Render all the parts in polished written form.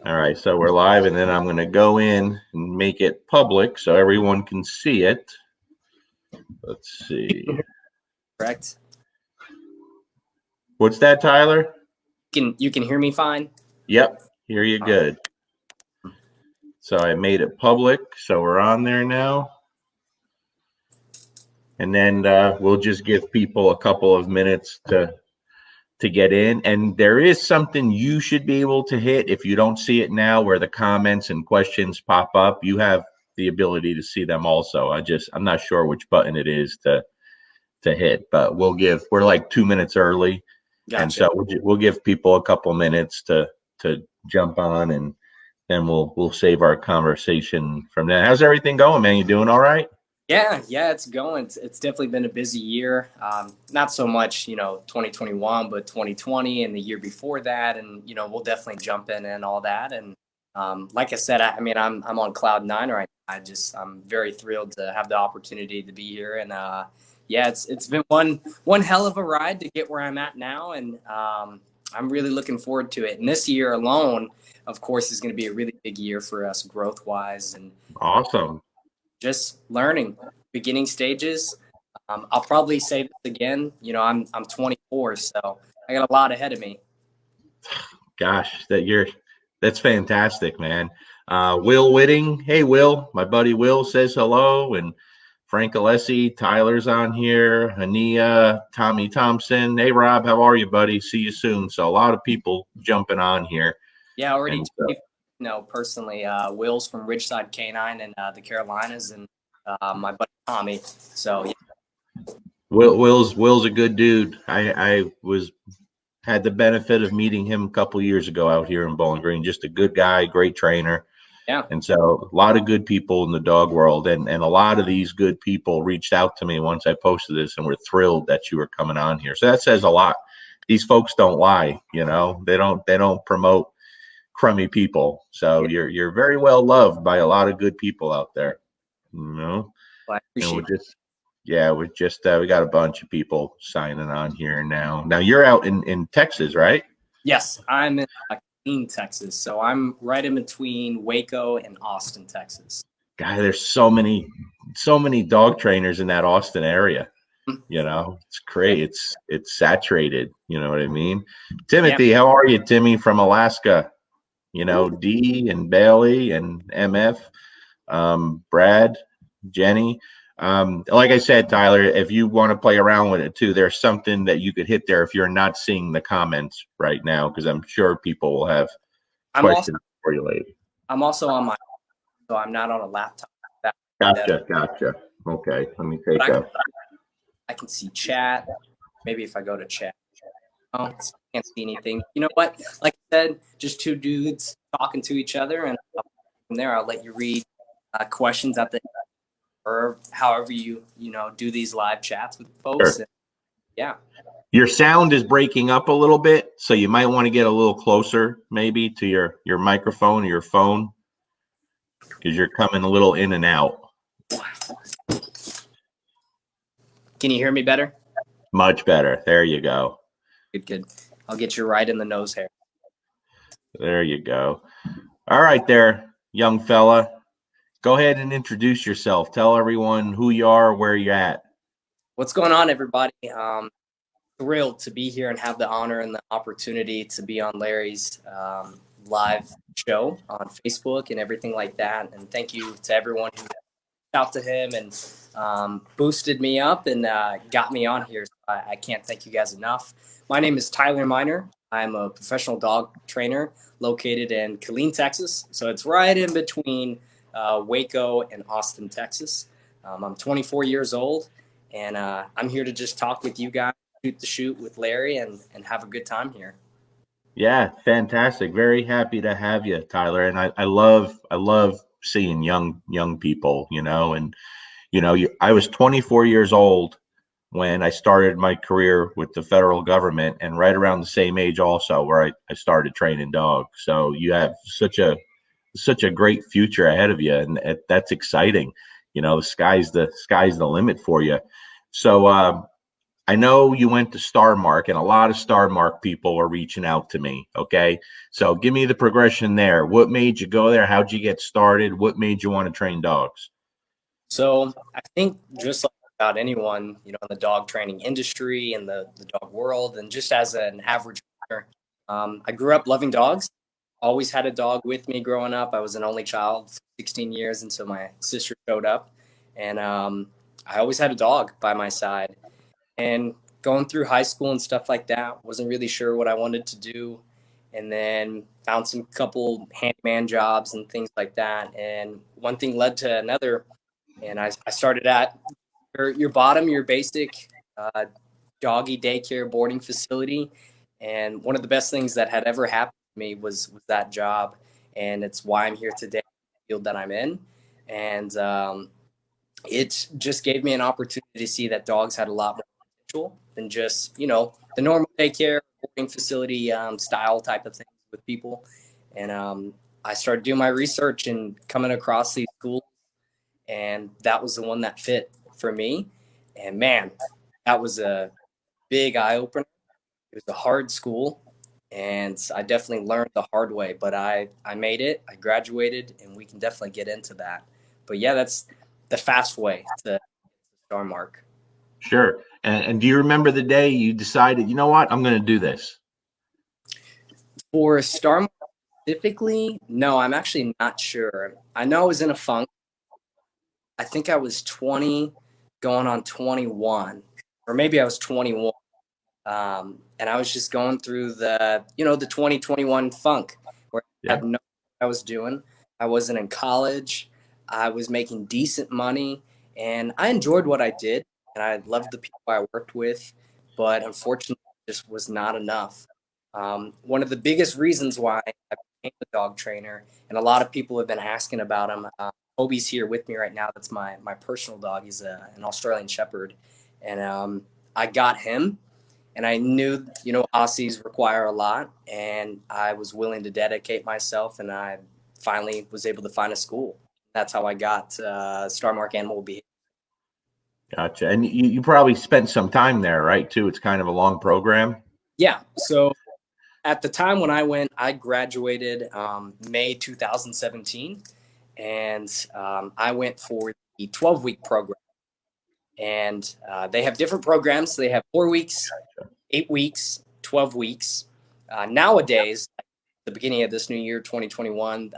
All right, so we're live, and then I'm going to go in and make it public so everyone can see it. Let's see. Correct. What's that, Tyler? You can hear me fine? Yep, hear you good. So I made it public, so we're on there now. And then we'll just give people a couple of minutes to get in. And there is something you should be able to hit if you don't see it now, where the comments and questions pop up. You have the ability to see them also. I'm not sure which button it is to hit, but we're like 2 minutes early. Gotcha. And so we'll give people a couple minutes to jump on, and then we'll save our conversation from that. How's everything going, man? You doing all right? Yeah, it's going. It's definitely been a busy year. Not so much, 2021, but 2020 and the year before that. And, we'll definitely jump in and all that. And like I said, I'm on cloud nine right now. I'm very thrilled to have the opportunity to be here. And yeah, it's been one hell of a ride to get where I'm at now. And I'm really looking forward to it. And this year alone, of course, is going to be a really big year for us growth wise. And Awesome. Just learning, beginning stages. I'll probably say this again. I'm 24, so I got a lot ahead of me. Gosh, that's fantastic, man. Will Whitting, hey Will, my buddy Will says hello, and Frank Alessi, Tyler's on here, Hania, Tommy Thompson. Hey Rob, how are you, buddy? See you soon. So a lot of people jumping on here. Yeah, already. Personally, Will's from Ridgeside Canine in the Carolinas, and my buddy Tommy. So yeah. Will's a good dude. I had the benefit of meeting him a couple years ago out here in Bowling Green. Just a good guy, great trainer. Yeah. And so a lot of good people in the dog world, and a lot of these good people reached out to me once I posted this, and were thrilled that you were coming on here. So that says a lot. These folks don't lie, they don't promote crummy people. So you're very well loved by a lot of good people out there. Well, I appreciate it. We got a bunch of people signing on here now. Now you're out in Texas, right? Yes, I'm in Texas. So I'm right in between Waco and Austin, Texas. God, there's so many dog trainers in that Austin area. It's great. It's saturated. You know what I mean? Timothy, how are you, Timmy from Alaska? D and Bailey and MF, Brad, Jenny. Like I said, Tyler, if you want to play around with it too, there's something that you could hit there if you're not seeing the comments right now, because I'm sure people will have questions for you later. I'm also on so I'm not on a laptop. Gotcha. Okay, let me take I can see chat. Maybe if I go to chat. Oh, I can't see anything. You know what? Like I said, just two dudes talking to each other, and from there, I'll let you read questions at the end, or however you do these live chats with folks. Sure. And, yeah. Your sound is breaking up a little bit, so you might want to get a little closer, maybe, to your microphone or your phone, because you're coming a little in and out. Can you hear me better? Much better. There you go. Good. I'll get you right in the nose hair. There you go. All right there, young fella. Go ahead and introduce yourself. Tell everyone who you are, where you're at. What's going on, everybody? Thrilled to be here and have the honor and the opportunity to be on Larry's live show on Facebook and everything like that. And thank you to everyone who reached out to him and boosted me up and got me on here. So I can't thank you guys enough. My name is Tyler Miner. I'm a professional dog trainer located in Killeen, Texas. So it's right in between Waco and Austin, Texas. I'm 24 years old, and I'm here to just talk with you guys, shoot the shoot with Larry, and have a good time here. Yeah, fantastic. Very happy to have you, Tyler. And I love seeing young people, and I was 24 years old when I started my career with the federal government, and right around the same age also where I started training dogs. So you have such a great future ahead of you, and that's exciting. The sky's the limit for you. So I know you went to Star Mark, and a lot of Star Mark people are reaching out to me. Okay. So give me the progression there. What made you go there? How'd you get started? What made you want to train dogs? So I think just like about anyone, in the dog training industry and the dog world, and just as an average owner, I grew up loving dogs. Always had a dog with me growing up. I was an only child for 16 years until my sister showed up, and I always had a dog by my side. And going through high school and stuff like that, wasn't really sure what I wanted to do, and then found some couple handyman jobs and things like that. And one thing led to another, and I started at your basic uh, doggy daycare boarding facility. And one of the best things that had ever happened to me was that job, and it's why I'm here today, the field that I'm in. And it just gave me an opportunity to see that dogs had a lot more potential than just the normal daycare boarding facility style type of things with people. And I started doing my research and coming across these schools, and that was the one that fit for me. And man, that was a big eye opener. It was a hard school, and I definitely learned the hard way. But I made it. I graduated, and we can definitely get into that. But yeah, that's the fast way to Star Mark. Sure. And do you remember the day you decided, you know what, I'm going to do this? For Star Mark specifically, no, I'm actually not sure. I know I was in a funk. I think I was 20, going on 21, or maybe I was 21. And I was just going through the 2021 funk where I Yeah. had no what I was doing. I wasn't in college. I was making decent money, and I enjoyed what I did, and I loved the people I worked with, but unfortunately, it just was not enough. One of the biggest reasons why I became a dog trainer, and a lot of people have been asking about him. Obi's here with me right now. That's my personal dog. He's an Australian Shepherd, and I got him, and I knew, Aussies require a lot, and I was willing to dedicate myself, and I finally was able to find a school. That's how I got Star Mark Animal Behavior. Gotcha. And you probably spent some time there, right? Too. It's kind of a long program. Yeah. So at the time when I went, I graduated May 2017, and I went for the 12-week program. And they have different programs. They have 4 weeks, 8 weeks, 12 weeks. Nowadays, the beginning of this new year, 2021,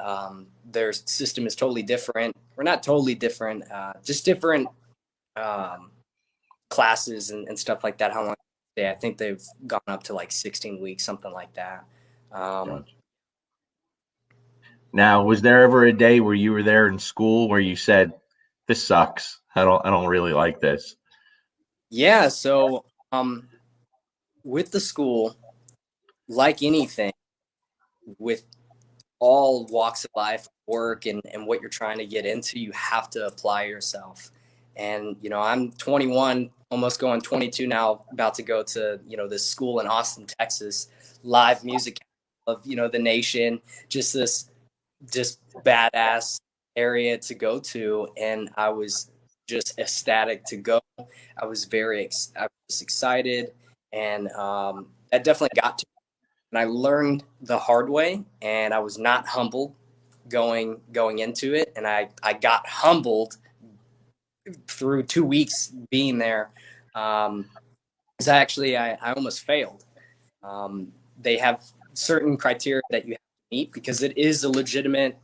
their system is totally different. We're not totally different, just different um, classes and stuff like that. How long they? I think they've gone up to like 16 weeks, something like that. Um, Gotcha. Now, was there ever a day where you were there in school where you said, "This sucks. I don't really like this." yeah. So with the school, like anything, with all walks of life, work, and what you're trying to get into, you have to apply yourself. And I'm 21, almost going 22 now, about to go to this school in Austin, Texas, live music of the nation, just this just badass area to go to, and I was just ecstatic to go. I was excited, and that definitely got to and I learned the hard way, and I was not humble going into it, and I got humbled through 2 weeks being there. Because I almost failed. They have certain criteria that you have to meet because it is a legitimate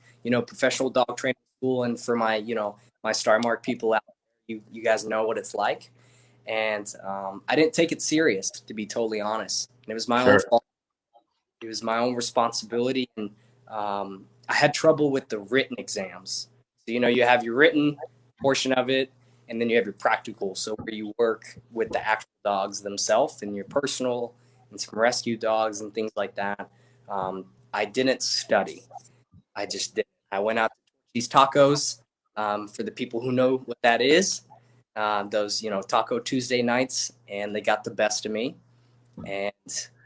professional dog training school, and for my Star Mark people out there, you guys know what it's like. And I didn't take it serious, to be totally honest, and it was my own Sure. fault. It was my own responsibility, and I had trouble with the written exams. So you have your written portion of it, and then you have your practical. So where you work with the actual dogs themselves, and your personal, and some rescue dogs and things like that. I didn't study. I just did. I went out to these tacos for the people who know what that is. Those Taco Tuesday nights, and they got the best of me, and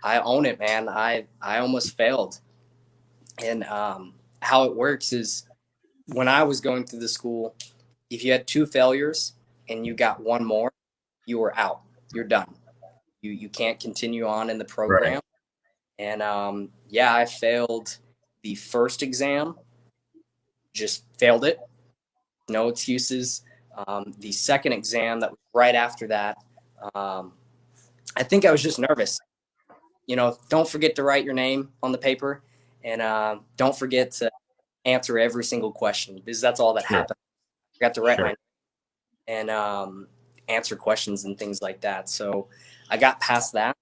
I own it, man. I almost failed, and how it works is when I was going through the school, if you had two failures and you got one more, you were out. You're done. you can't continue on in the program. Right. And yeah, I failed the first exam, just failed it, no excuses. The second exam that was right after that, um, I think I was just nervous. Don't forget to write your name on the paper, and don't forget to answer every single question, because that's all that Sure. happened. I got to write my Sure. name and answer questions and things like that. So I got past that,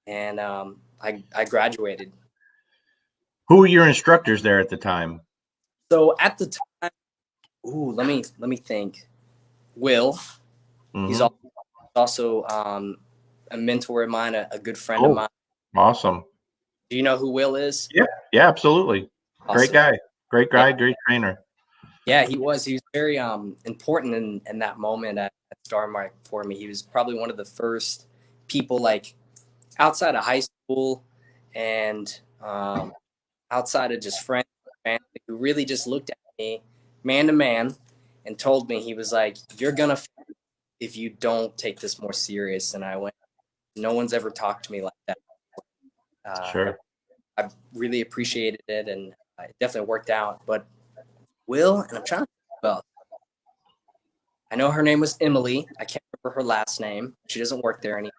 and I graduated. Who were your instructors there at the time? So at the time, ooh, let me think. Will, he's Mm-hmm. also a mentor of mine, a good friend of Cool. mine. Awesome. Do you know who Will is? Yeah. Yeah, absolutely. Great Awesome. guy. Great Yeah, guy. Great trainer. yeah, he was. He was very important in that moment at Star Mark for me. He was probably one of the first people, like, outside of high school and outside of just friends and family, who really just looked at me man to man and told me, he was like, "You're gonna fail if you don't take this more serious." And I went, "No one's ever talked to me like that." Uh, Sure. I really appreciated it, and it definitely worked out. But Will, and I'm trying to think about, I know her name was Emily. I can't remember her last name. She doesn't work there anymore.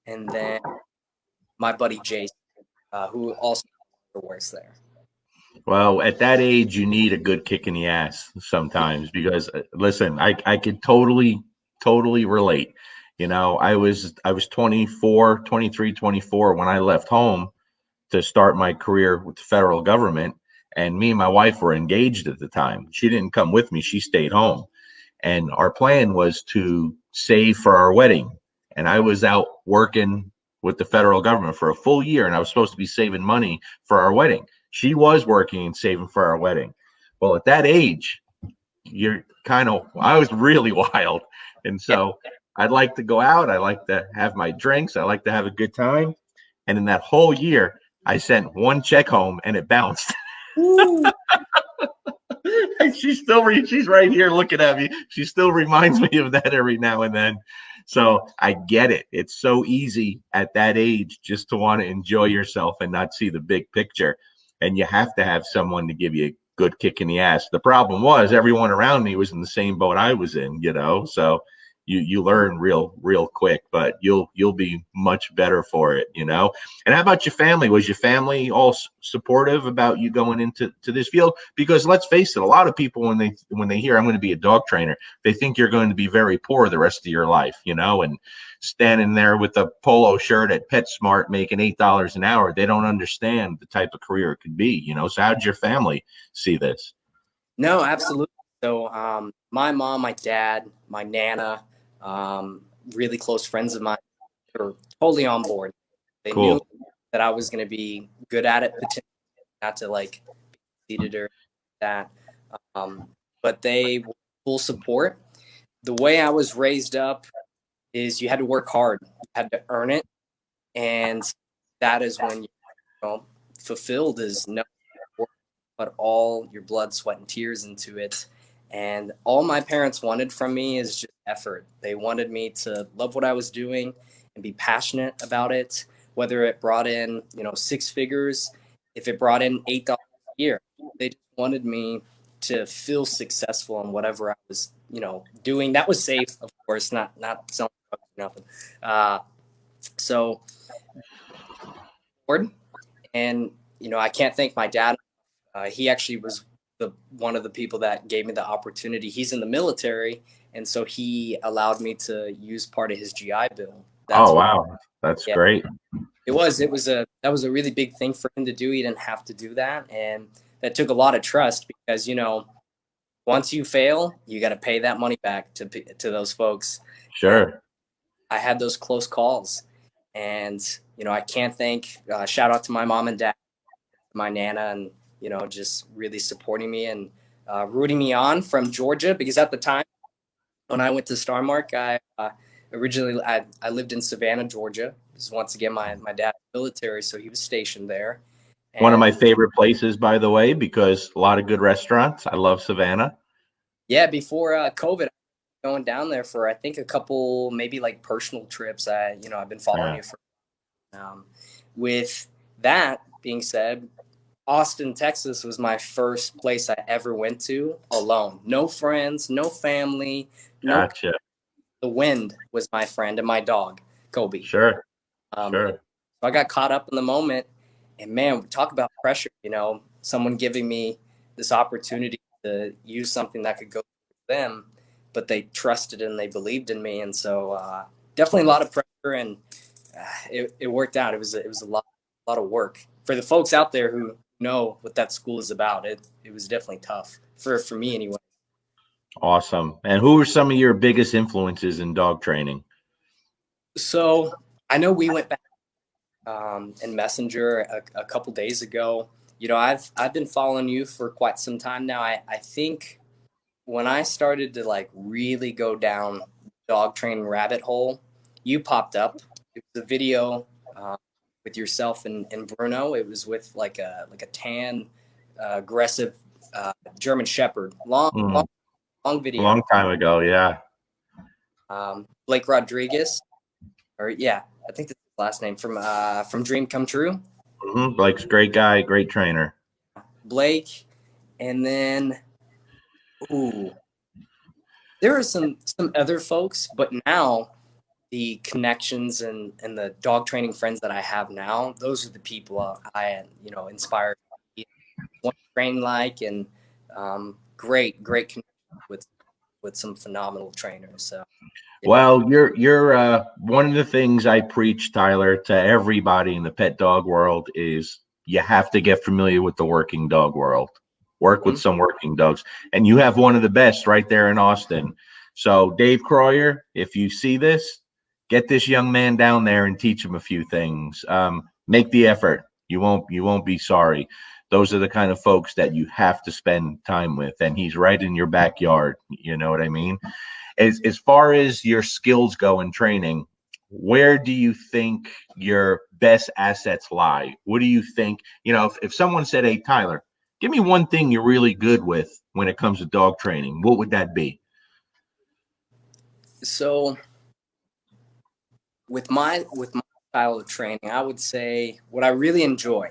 And then my buddy Jason, who also works there. Well, at that age, you need a good kick in the ass sometimes because listen, I could totally relate. I was 24, 23, 24 when I left home to start my career with the federal government, and me and my wife were engaged at the time. She didn't come with me; she stayed home, and our plan was to save for our wedding. And I was out working with the federal government for a full year, and I was supposed to be saving money for our wedding. She was working and saving for our wedding. Well, at that age, I was really wild. And Yeah. so I'd like to go out. I like to have my drinks. I like to have a good time. And in that whole year, I sent one check home and it bounced. Woo. She's right here looking at me. She still reminds me of that every now and then. So I get it. It's so easy at that age just to want to enjoy yourself and not see the big picture. And you have to have someone to give you a good kick in the ass. The problem was everyone around me was in the same boat I was in. So you learn real quick, but you'll be much better for it. And how about your family? Was your family all supportive about you going into this field? Because let's face it, a lot of people when they hear I'm going to be a dog trainer, they think you're going to be very poor the rest of your life, and standing there with a polo shirt at PetSmart making $8 an hour. They don't understand the type of career it could be. So how did your family see this? No, absolutely. So my mom, my dad, my nana, really close friends of mine were totally on board. They knew Cool. that I was going to be good at it, potentially, not to like be seated or that. But they were full support. The way I was raised up is you had to work hard, you had to earn it, and that is when fulfilled is no work, put all your blood, sweat, and tears into it. And all my parents wanted from me is just effort. They wanted me to love what I was doing and be passionate about it, whether it brought in, six figures, if it brought in $8 a year. They just wanted me to feel successful in whatever I was, doing. That was safe, of course, not selling drugs or nothing. So, and I can't thank my dad. He actually was one of the people that gave me the opportunity. He's in the military, and so he allowed me to use part of his GI Bill. That's Oh what, wow, that's yeah, great. that was a really big thing for him to do. He didn't have to do that, and that took a lot of trust because once you fail, you got to pay that money back to those folks. And Sure. I had those close calls, and I can't thank. Shout out to my mom and dad, my nana, and just really supporting me and rooting me on from Georgia, because at the time when I went to Star Mark, I lived in Savannah, Georgia. This is once again my dad's military, so he was stationed there. One of And my favorite places, by the way, because a lot of good restaurants. I love Savannah. yeah, before COVID, going down there for, I think, a couple, maybe like personal trips. I've been following Yeah. you for. Um, with that being said, Austin, Texas was my first place I ever went to alone. No friends, no family, no. Gotcha. The wind was my friend and my dog, Kobe. Sure. So Sure. I got caught up in the moment, and man, talk about pressure. Someone giving me this opportunity to use something that could go to them, but they trusted and they believed in me, and so definitely a lot of pressure, and it worked out. It was a lot of work for the folks out there who know what that school is about. It was definitely tough for me anyway. Awesome. And who are some of your biggest influences in dog training? So I know we went back in Messenger a couple days ago. I've been following you for quite some time now. I think when I started to like really go down dog training rabbit hole, you popped up. It was a video with yourself and Bruno. It was with like a tan, aggressive German Shepherd. Long, long, Mm, long a video. long time ago. Yeah. Blake Rodriguez, or yeah, I think that's his last name from Dream Come True. Blake's a great guy, great trainer. Blake, and then ooh, there are some other folks, but now the connections and the dog training friends that I have now, those are the people I inspire me, want to train like, and great connection with some phenomenal trainers. So yeah. Well, you're one of the things I preach, Tyler, to everybody in the pet dog world is you have to get familiar with the working dog world. Work with Mhm. some working dogs, and you have one of the best right there in Austin. So, Dave Croyer, if you see this, get this young man down there and teach him a few things. Make the effort. You won't be sorry. Those are the kind of folks that you have to spend time with, and he's right in your backyard. You know what I mean? As far as your skills go in training, where do you think your best assets lie? What do you think? If someone said, "Hey, Tyler, give me one thing you're really good with when it comes to dog training," what would that be? So with my style of training, I would say what I really enjoy,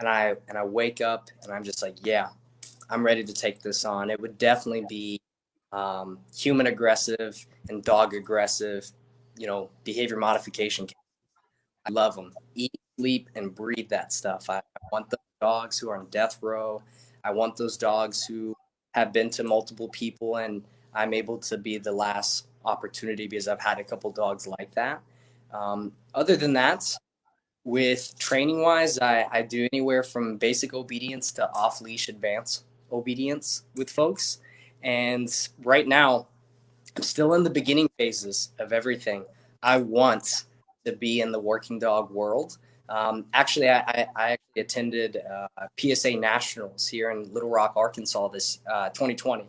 and I wake up and I'm just like, yeah, I'm ready to take this on. It would definitely be human aggressive and dog aggressive, behavior modification. I love them. Eat, sleep, and breathe that stuff. I want those dogs who are on death row. I want those dogs who have been to multiple people, and I'm able to be the last opportunity because I've had a couple dogs like that. Other than that, with training wise, I do anywhere from basic obedience to off leash advanced obedience with folks. And right now, I'm still in the beginning phases of everything. I want to be in the working dog world. Actually, I actually attended PSA Nationals here in Little Rock, Arkansas this 2020,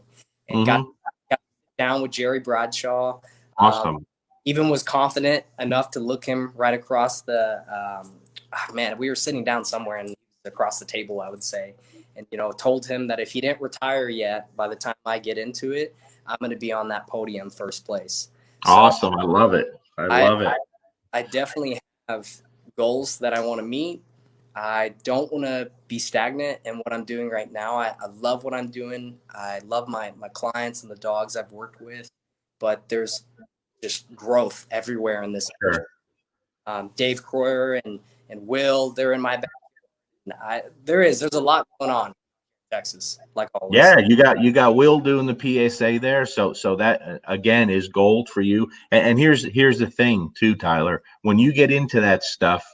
and Mm-hmm. got down with Jerry Bradshaw. Um, Awesome. Even was confident enough to look him right across the man. We were sitting down somewhere and across the table, I would say, and told him that if he didn't retire yet, by the time I get into it, I'm going to be on that podium first place. So Awesome. I love it. I I love it. I definitely have goals that I want to meet. I don't want to be stagnant in what I'm doing right now. I love what I'm doing. I love my clients and the dogs I've worked with, but there's just growth everywhere in this. Sure. Dave Croyer and Will, they're in my back. There's a lot going on in Texas, like always. Yeah, you got Will doing the PSA there, so that again is gold for you. And here's the thing too, Tyler. When you get into that stuff,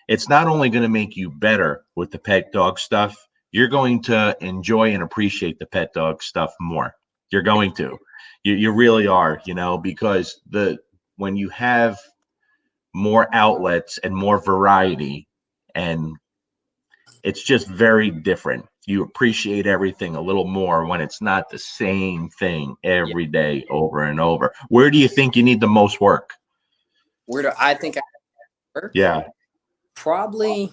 it's not only going to make you better with the pet dog stuff, you're going to enjoy and appreciate the pet dog stuff more. You're going to. You really are, because the when you have more outlets and more variety, and it's just very different. You appreciate everything a little more when it's not the same thing Yeah. every day over and over. Where do you think you need the most work? Where do I think I work? Yeah. Probably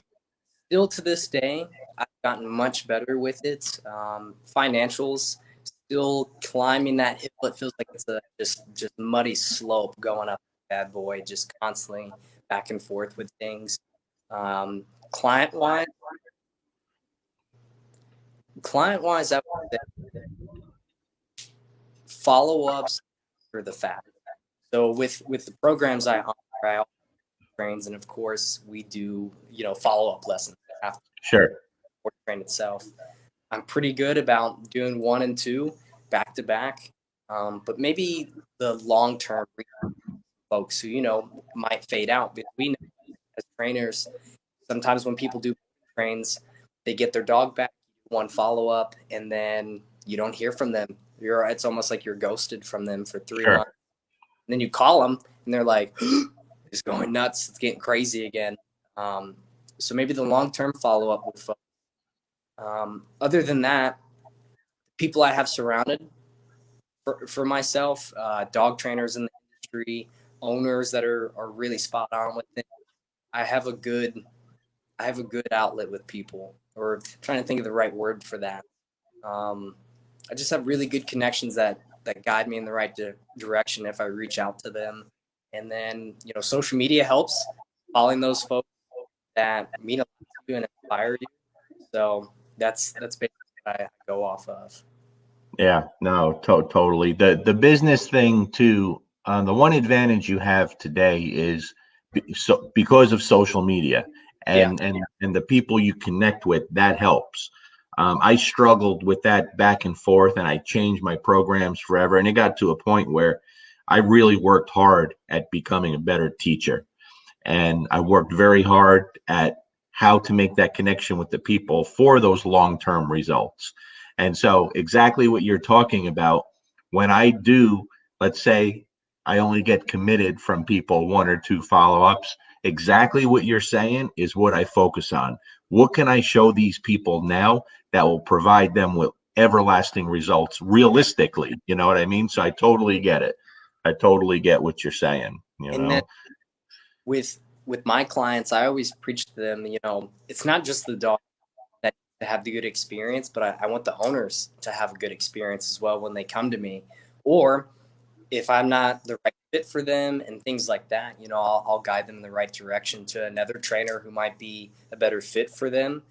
still to this day, I've gotten much better with it. Financials still climbing that hill. It feels like it's a just muddy slope going up bad boy, just constantly back and forth with things. Client wise, I would say follow ups for the fact. So with the programs I offer, I offer trains, and of course we do follow up lessons after Sure. the train itself. I'm pretty good about doing 1 and 2 back to back, but maybe the long term folks who might fade out. Because we know as trainers, sometimes when people do trains, they get their dog back, one follow up, and then you don't hear from them. It's almost like you're ghosted from them for 3 Sure. months. And then you call them, and they're like, "It's going nuts. It's getting crazy again." So maybe the long term follow up with folks. Other than that, people I have surrounded for myself, dog trainers in the industry, owners that are really spot on with it. I have a good outlet with people, or trying to think of the right word for that. I just have really good connections that guide me in the right direction if I reach out to them. And then social media helps, following those folks that mean a lot to you and inspire you. So that's basically what I go off of. Yeah, no, totally. The business thing too. The one advantage you have today is because of social media Yeah. and the people you connect with, that helps. I struggled with that back and forth, and I changed my programs forever. And it got to a point where I really worked hard at becoming a better teacher, and I worked very hard at how to make that connection with the people for those long-term results. And so exactly what you're talking about, when I do, let's say I only get committed from people 1 or 2 follow-ups, exactly what you're saying is what I focus on. What can I show these people now that will provide them with everlasting results realistically? You know what I mean? So I totally get it. I totally get what you're saying, And then with my clients, I always preach to them, it's not just the dog that to have the good experience, but I want the owners to have a good experience as well when they come to me. Or if I'm not the right fit for them and things like that, I'll guide them in the right direction to another trainer who might be a better fit for them,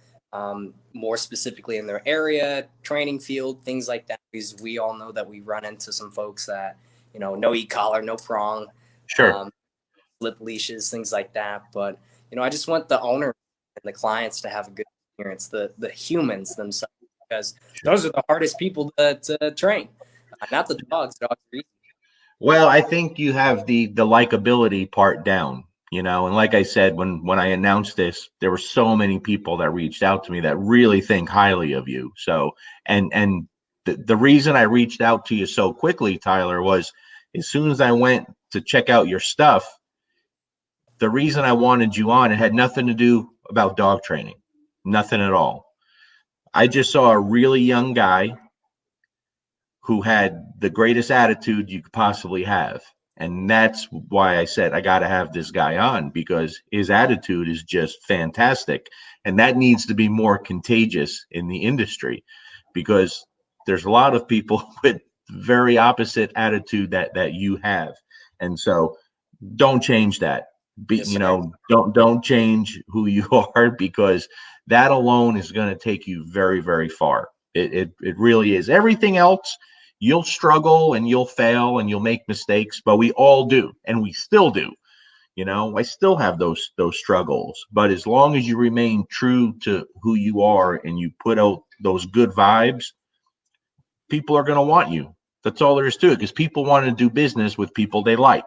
more specifically in their area, training field, things like that. Because we all know that we run into some folks that, no e-collar, no prong, Sure. slip leashes, things like that. But, I just want the owner and the clients to have a good experience, the humans themselves, because those are the hardest people to train, not the dogs. Dogs are easy. Well, I think you have the likability part down, and like I said, when I announced this, there were so many people that reached out to me that really think highly of you. So, and the reason I reached out to you so quickly, Tyler, was as soon as I went to check out your stuff, the reason I wanted you on, it had nothing to do about dog training, nothing at all. I just saw a really young guy who had the greatest attitude you could possibly have. And that's why I said I got to have this guy on, because his attitude is just fantastic. And that needs to be more contagious in the industry, because there's a lot of people with very opposite attitude that you have. And so don't change that. Yes, sir. Don't change who you are, because that alone is going to take you very, very far. It really is. Everything else, you'll struggle and you'll fail and you'll make mistakes, but we all do, and we still do. I still have those struggles, but as long as you remain true to who you are and you put out those good vibes, people are going to want you. That's all there is to it, because people want to do business with people they like.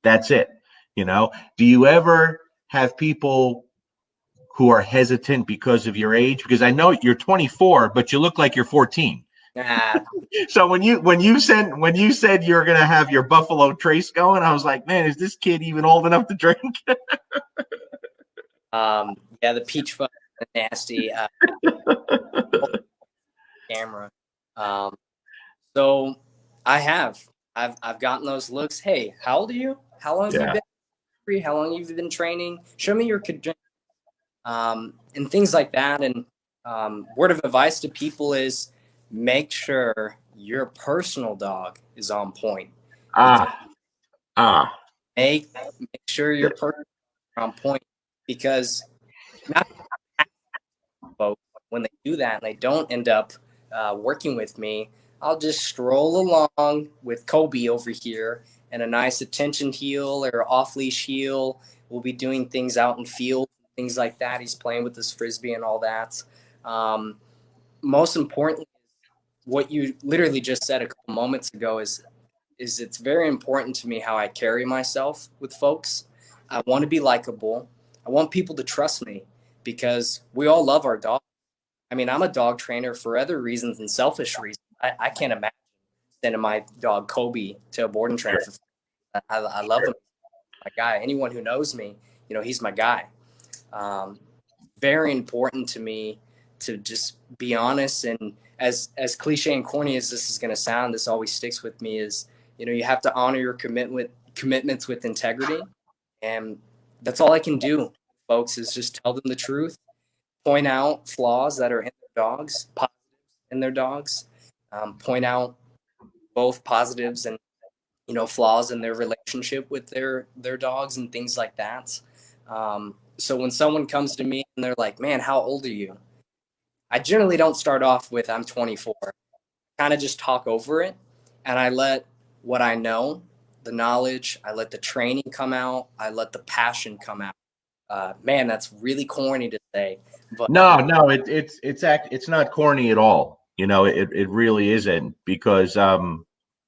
That's it. Do you ever have people who are hesitant because of your age? Because I know you're 24, but you look like you're 14. Ah, So when you said you're gonna have your Buffalo Trace going, I was like, man, is this kid even old enough to drink? yeah, the peach fuzz, the nasty camera. Um, so I've gotten those looks. Hey, how old are you? How long have you Yeah, been free? How long have you been training? Show me your credentials, and things like that. And word of advice to people is make sure your personal dog is on point. Because Ah, ah. make sure your personal dog is on point, because not folks, when they do that and they don't end up working with me, I'll just stroll along with Kobe over here and a nice attention heel or off leash heel. We'll be doing things out in field, things like that. He's playing with his frisbee and all that. Um, Most importantly, what you literally just said a couple moments ago is it's very important to me how I carry myself with folks. I want to be likable. I want people to trust me, because we all love our dogs. I mean, I'm a dog trainer for other reasons than selfish reasons. I can't imagine sending my dog Kobe to a boarding trainer for. I love him, my guy. Anyone who knows me, he's my guy. Um, Very important to me to just be honest, and as cliche and corny as this is going to sound, this always sticks with me. Is you have to honor your commitments with integrity, and that's all I can do, folks. Is just tell them the truth, point out flaws that are in their dogs, positives in their dogs, point out both positives and flaws in their relationship with their dogs and things like that. So when someone comes to me and they're like, "Man, how old are you?" I generally don't start off with "I'm 24." Kind of just talk over it, and I let what I know, the knowledge, I let the training come out, I let the passion come out. Man, that's really corny to say, but No, it's not corny at all. It really isn't, because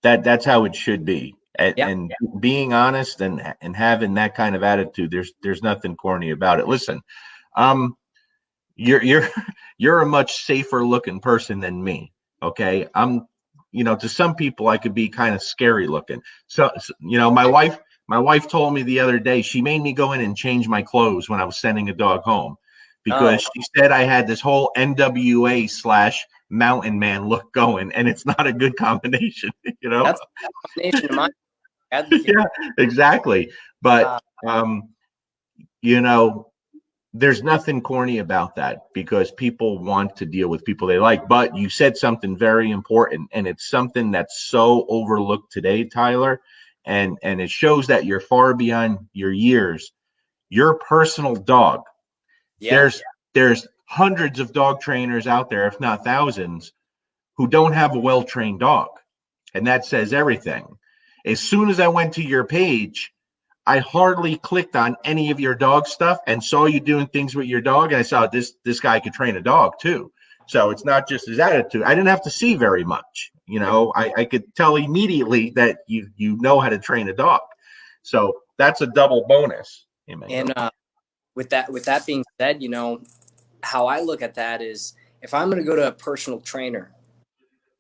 that's how it should be. And, yeah, and being honest and having that kind of attitude, there's nothing corny about it. Listen, um, you're you're a much safer looking person than me. Okay, to some people I could be kind of scary looking. So my wife told me the other day, she made me go in and change my clothes when I was sending a dog home, no, because she said I had this whole NWA slash mountain man look going, and it's not a good combination. you know that's a combination of my advocate. yeah, exactly. But Uh, um you know there's nothing corny about that, because people want to deal with people they like. But you said something very important, and it's something that's so overlooked today, Tyler, and it shows that you're far beyond your years. Your personal dog. yeah, There's hundreds of dog trainers out there, if not thousands, who don't have a well-trained dog, and that says everything. As soon as I went to your page, I hardly clicked on any of your dog stuff and saw you doing things with your dog. And I saw this guy could train a dog too. So it's not just his attitude. I didn't have to see very much. I could tell immediately that you know how to train a dog. So that's a double bonus. and with that being said, how I look at that is, if I'm going to go to a personal trainer,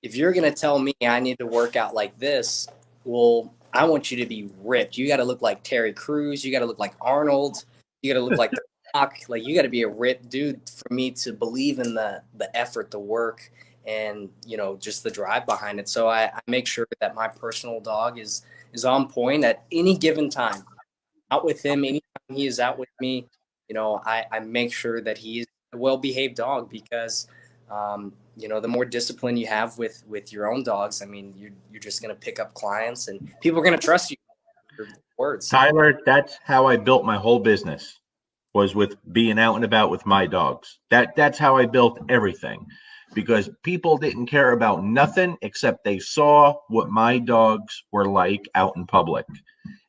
if you're going to tell me I need to work out like this, well, I want you to be ripped. You got to look like Terry Crews. You got to look like Arnold. You got to look like The Rock. Like, you got to be a ripped dude for me to believe in the effort, the work, and just the drive behind it. So I make sure that my personal dog is on point at any given time. Out with him anytime he is out with me. I make sure that he's a well-behaved dog, because the more discipline you have with your own dogs, I mean, you're just going to pick up clients, and people are going to trust you with your words. Tyler, that's how I built my whole business, was with being out and about with my dogs. That's how I built everything, because people didn't care about nothing except they saw what my dogs were like out in public.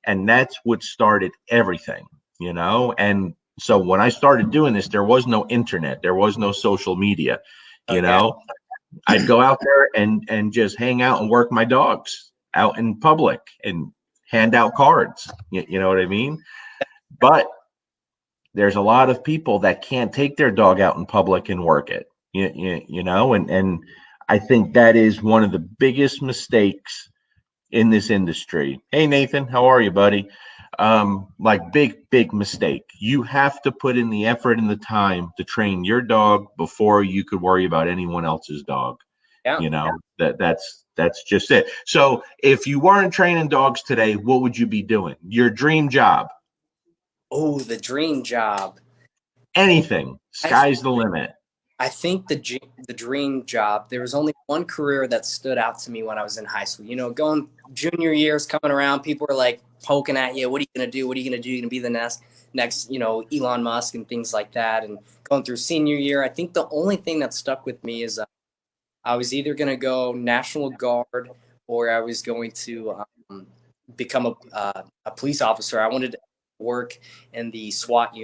And that's what started everything. And so when I started doing this, there was no internet, there was no social media. Oh you yeah, know I'd go out there and just hang out and work my dogs out in public and hand out cards. You know what I mean? But there's a lot of people that can't take their dog out in public and work it. And I think that is one of the biggest mistakes in this industry. Hey Nathan, how are you, buddy? Like, big mistake. You have to put in the effort and the time to train your dog before you could worry about anyone else's dog. yeah. That's just it. So if you weren't training dogs today, what would you be doing? Your dream job? Oh, the dream job. Anything. I Sky's the limit. I think the dream job. There was only one career that stood out to me when I was in high school. You know, going junior years coming around, people are like poking at you. What are you gonna do? What are you gonna do? You're gonna be the next, Elon Musk and things like that. And going through senior year, I think the only thing that stuck with me is I was either gonna go National Guard or I was going to become a police officer. I wanted to work in the SWAT.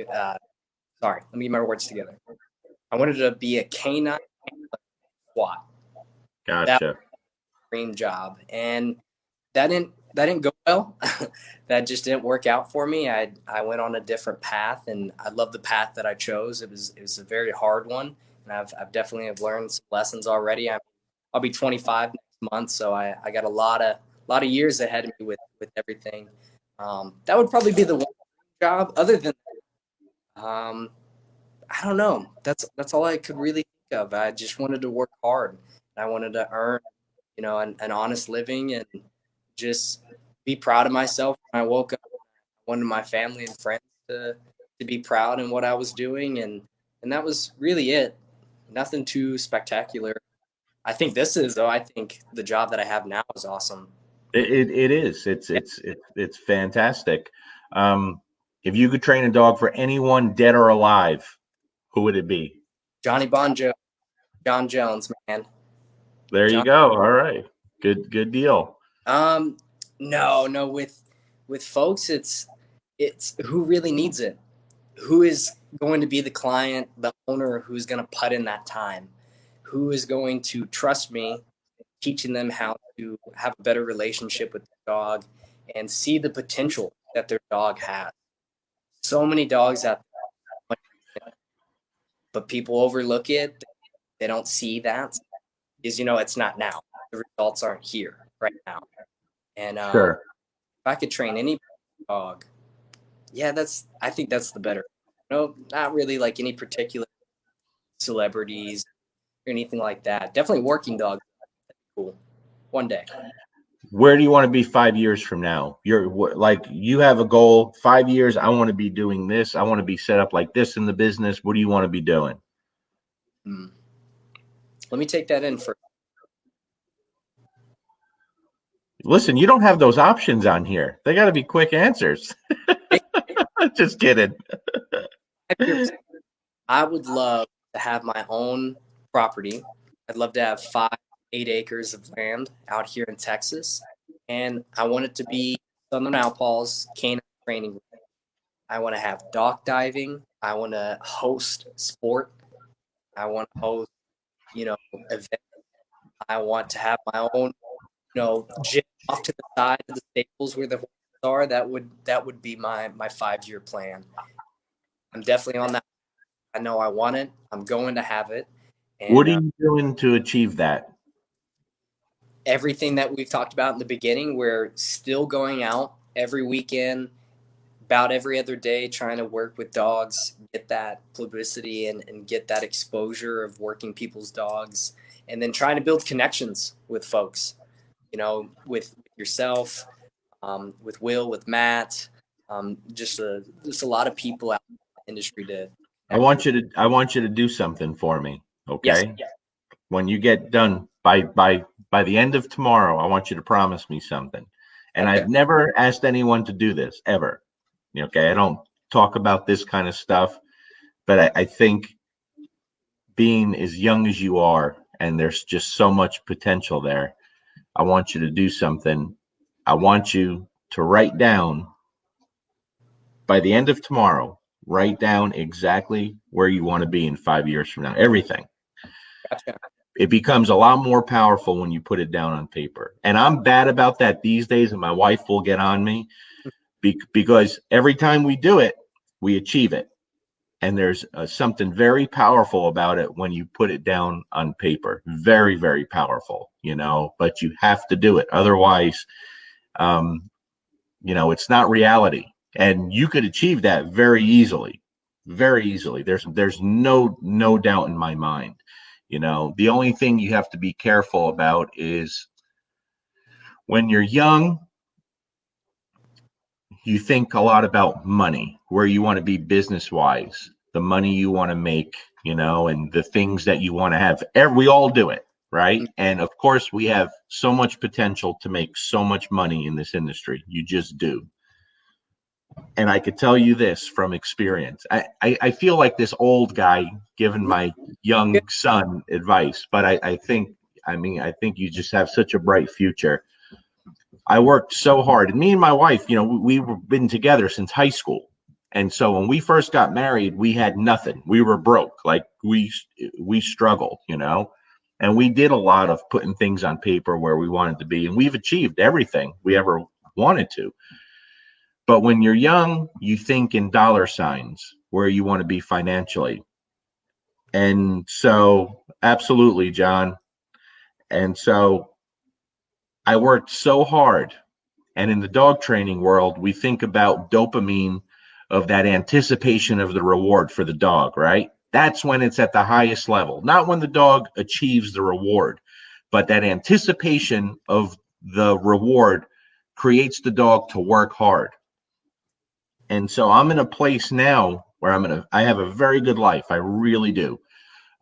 Sorry, let me get my words together. I wanted to be a canine SWAT. That Gotcha. was my dream job, and that didn't go well. That just didn't work out for me. I went on a different path, and I love the path that I chose. It was a very hard one, and I've definitely have learned some lessons already. I'll be 25 next month, so I got a lot of years ahead of me with everything. That would probably be the one job. Other than um, I don't know. That's all I could really think of. I just wanted to work hard. I wanted to earn, an honest living and just be proud of myself when I woke up. I wanted my family and friends to be proud in what I was doing, and that was really it. Nothing too spectacular. I think this is though. I think the job that I have now is awesome. It is. It's fantastic. Um, if you could train a dog for anyone dead or alive, who would it be? Johnny Bonjo, John Jones, man. There you John. go. All right. Good deal. Um, no, no. With folks, it's who really needs it. Who is going to be the client, the owner who's going to put in that time, who is going to trust me, teaching them how to have a better relationship with their dog and see the potential that their dog has. So many dogs out there, but people overlook it. They don't see that because it's not now. The results aren't here right now. And Sure. if I could train any dog, yeah, I think that's the better. No, not really like any particular celebrities or anything like that. Definitely working dog. Cool. One day. Where do you want to be 5 years from now? Like you have a goal. 5 years. I want to be doing this. I want to be set up like this in the business. What do you want to be doing? Hmm. Let me take that in for Listen, you don't have those options on here. They got to be quick answers. five Just kidding. years. I would love to have my own property. I'd love to have 8 acres of land out here in Texas, and I want it to be Southern Outpaws canine training. I want to have dock diving. I want to host sport. I want to host, events. I want to have my own, gym off to the side of the stables where the horses are. That would be my 5 year plan. I'm definitely on that. I know I want it. I'm going to have it, What and are you doing to achieve that? everything that we've talked about in the beginning, we're still going out every weekend, about every other day, trying to work with dogs, get that publicity and get that exposure of working people's dogs, and then trying to build connections with folks, with yourself, with Will, with Matt, just a lot of people out in the industry to connect with. I want you to do something for me. Yes. Okay. When you get done by the end of tomorrow, I want you to promise me something. And Okay. I've never asked anyone to do this ever. Okay. I don't talk about this kind of stuff, but I think being as young as you are, and there's just so much potential there, I want you to do something. I want you to write down by the end of tomorrow, write down exactly where you want to be in 5 years from now. Everything. Gotcha. It becomes a lot more powerful when you put it down on paper. And I'm bad about that these days, and my wife will get on me because every time we do it, we achieve it. And there's something very powerful about it when you put it down on paper. Very, very powerful, but you have to do it. Otherwise, um, it's not reality. And you could achieve that very easily, very easily. There's no doubt in my mind. The only thing you have to be careful about is when you're young, you think a lot about money, where you want to be business wise, the money you want to make, and the things that you want to have. We all do it, right? And of course, we have so much potential to make so much money in this industry. You just do. And I could tell you this from experience. I feel like this old guy giving my young son advice, but I think, I think you just have such a bright future. I worked so hard, and me and my wife, we've been together since high school. And so when we first got married, we had nothing. We were broke. Like we struggled, and we did a lot of putting things on paper where we wanted to be, and we've achieved everything we ever wanted to. But when you're young, you think in dollar signs where you want to be financially. And so, absolutely, John. And so I worked so hard. And in the dog training world, we think about dopamine, of that anticipation of the reward for the dog, right? That's when it's at the highest level, not when the dog achieves the reward, but that anticipation of the reward creates the dog to work hard. And so I'm in a place now where I have a very good life. I really do.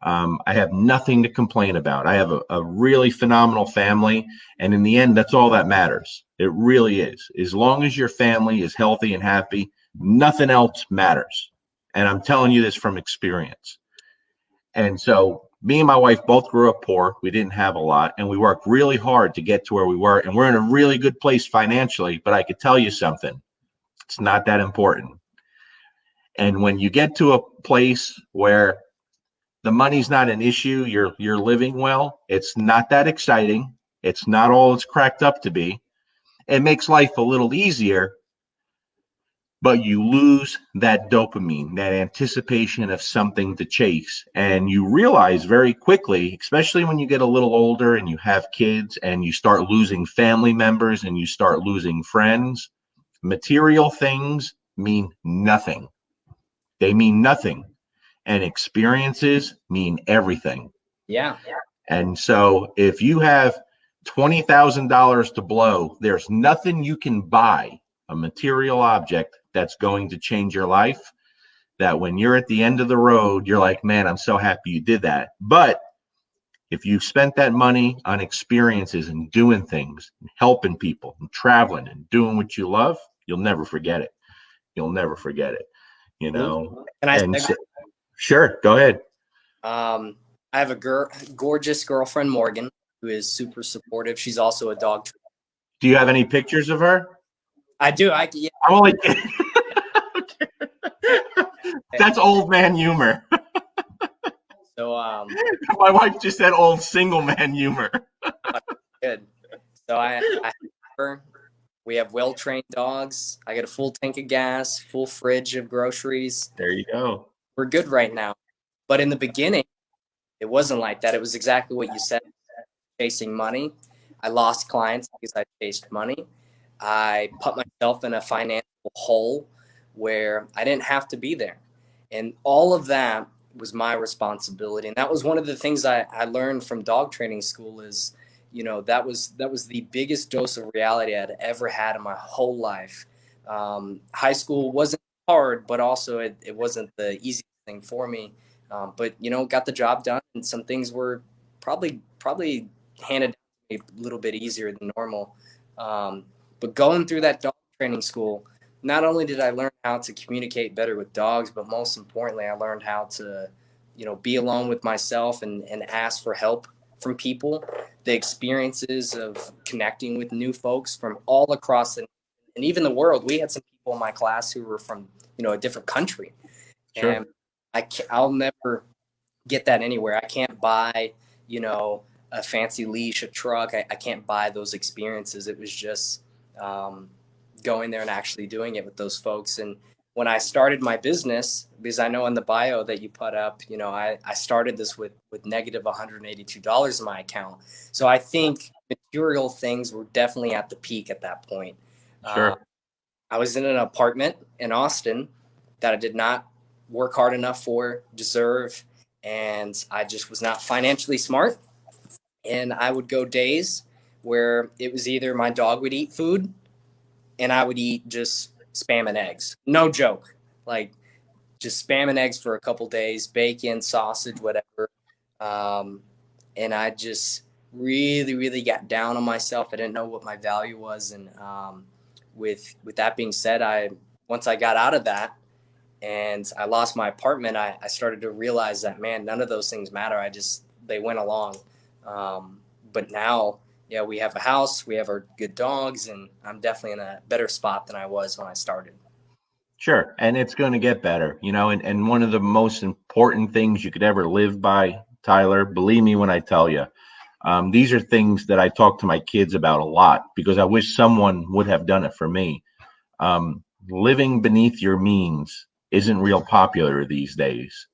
I have nothing to complain about. I have a really phenomenal family. And in the end, that's all that matters. It really is. As long as your family is healthy and happy, nothing else matters. And I'm telling you this from experience. And so me and my wife both grew up poor. We didn't have a lot, and we worked really hard to get to where we were. And we're in a really good place financially. But I could tell you something, it's not that important. And when you get to a place where the money's not an issue, you're living well, it's not that exciting, it's not all it's cracked up to be. It makes life a little easier, but you lose that dopamine, that anticipation of something to chase. And you realize very quickly, especially when you get a little older and you have kids and you start losing family members and you start losing friends, material things mean nothing. They mean nothing. And experiences mean everything. Yeah. And so if you have $20,000 to blow, there's nothing you can buy, a material object that's going to change your life. That when you're at the end of the road, you're like, man, I'm so happy you did that. But if you spent that money on experiences and doing things, and helping people and traveling and doing what you love, you'll never forget it. You'll never forget it, And I And so, sure, go ahead. I have a gorgeous girlfriend, Morgan, who is super supportive. She's also a dog trainer. Do you have any pictures of her? I do. Yeah. I'm only kidding. That's old man humor. So my wife just said old single man humor. Good. So I have her. We have well-trained dogs. I got a full tank of gas, full fridge of groceries. There you go. We're good right now. But in the beginning, it wasn't like that. It was exactly what you said, chasing money. I lost clients because I chased money. I put myself in a financial hole where I didn't have to be there. And all of that was my responsibility. And that was one of the things I learned from dog training school is, that was the biggest dose of reality I'd ever had in my whole life. High school wasn't hard, but also it wasn't the easiest thing for me. But got the job done, and some things were probably handed a little bit easier than normal. But going through that dog training school, not only did I learn how to communicate better with dogs, but most importantly, I learned how to, be alone with myself and ask for help from people. The experiences of connecting with new folks from all across and even the world. We had some people in my class who were from, a different country. Sure. And I'll never get that anywhere. I can't buy, a fancy leash, a truck. I can't buy those experiences. It was just going there and actually doing it with those folks. And when I started my business, because I know in the bio that you put up, I started this with negative $182 in my account. So I think material things were definitely at the peak at that point. Sure. I was in an apartment in Austin that I did not work hard enough for, deserve, and I just was not financially smart. And I would go days where it was either my dog would eat food and I would eat just spam and eggs. No joke. Like just spamming eggs for a couple days, bacon, sausage, whatever. And I just really, really got down on myself. I didn't know what my value was. And with that being said, once I got out of that and I lost my apartment, I started to realize that, man, none of those things matter. They went along. But now, yeah, we have a house, we have our good dogs, and I'm definitely in a better spot than I was when I started. Sure. And it's going to get better, and one of the most important things you could ever live by, Tyler, believe me when I tell you, these are things that I talk to my kids about a lot because I wish someone would have done it for me. Living beneath your means isn't real popular these days,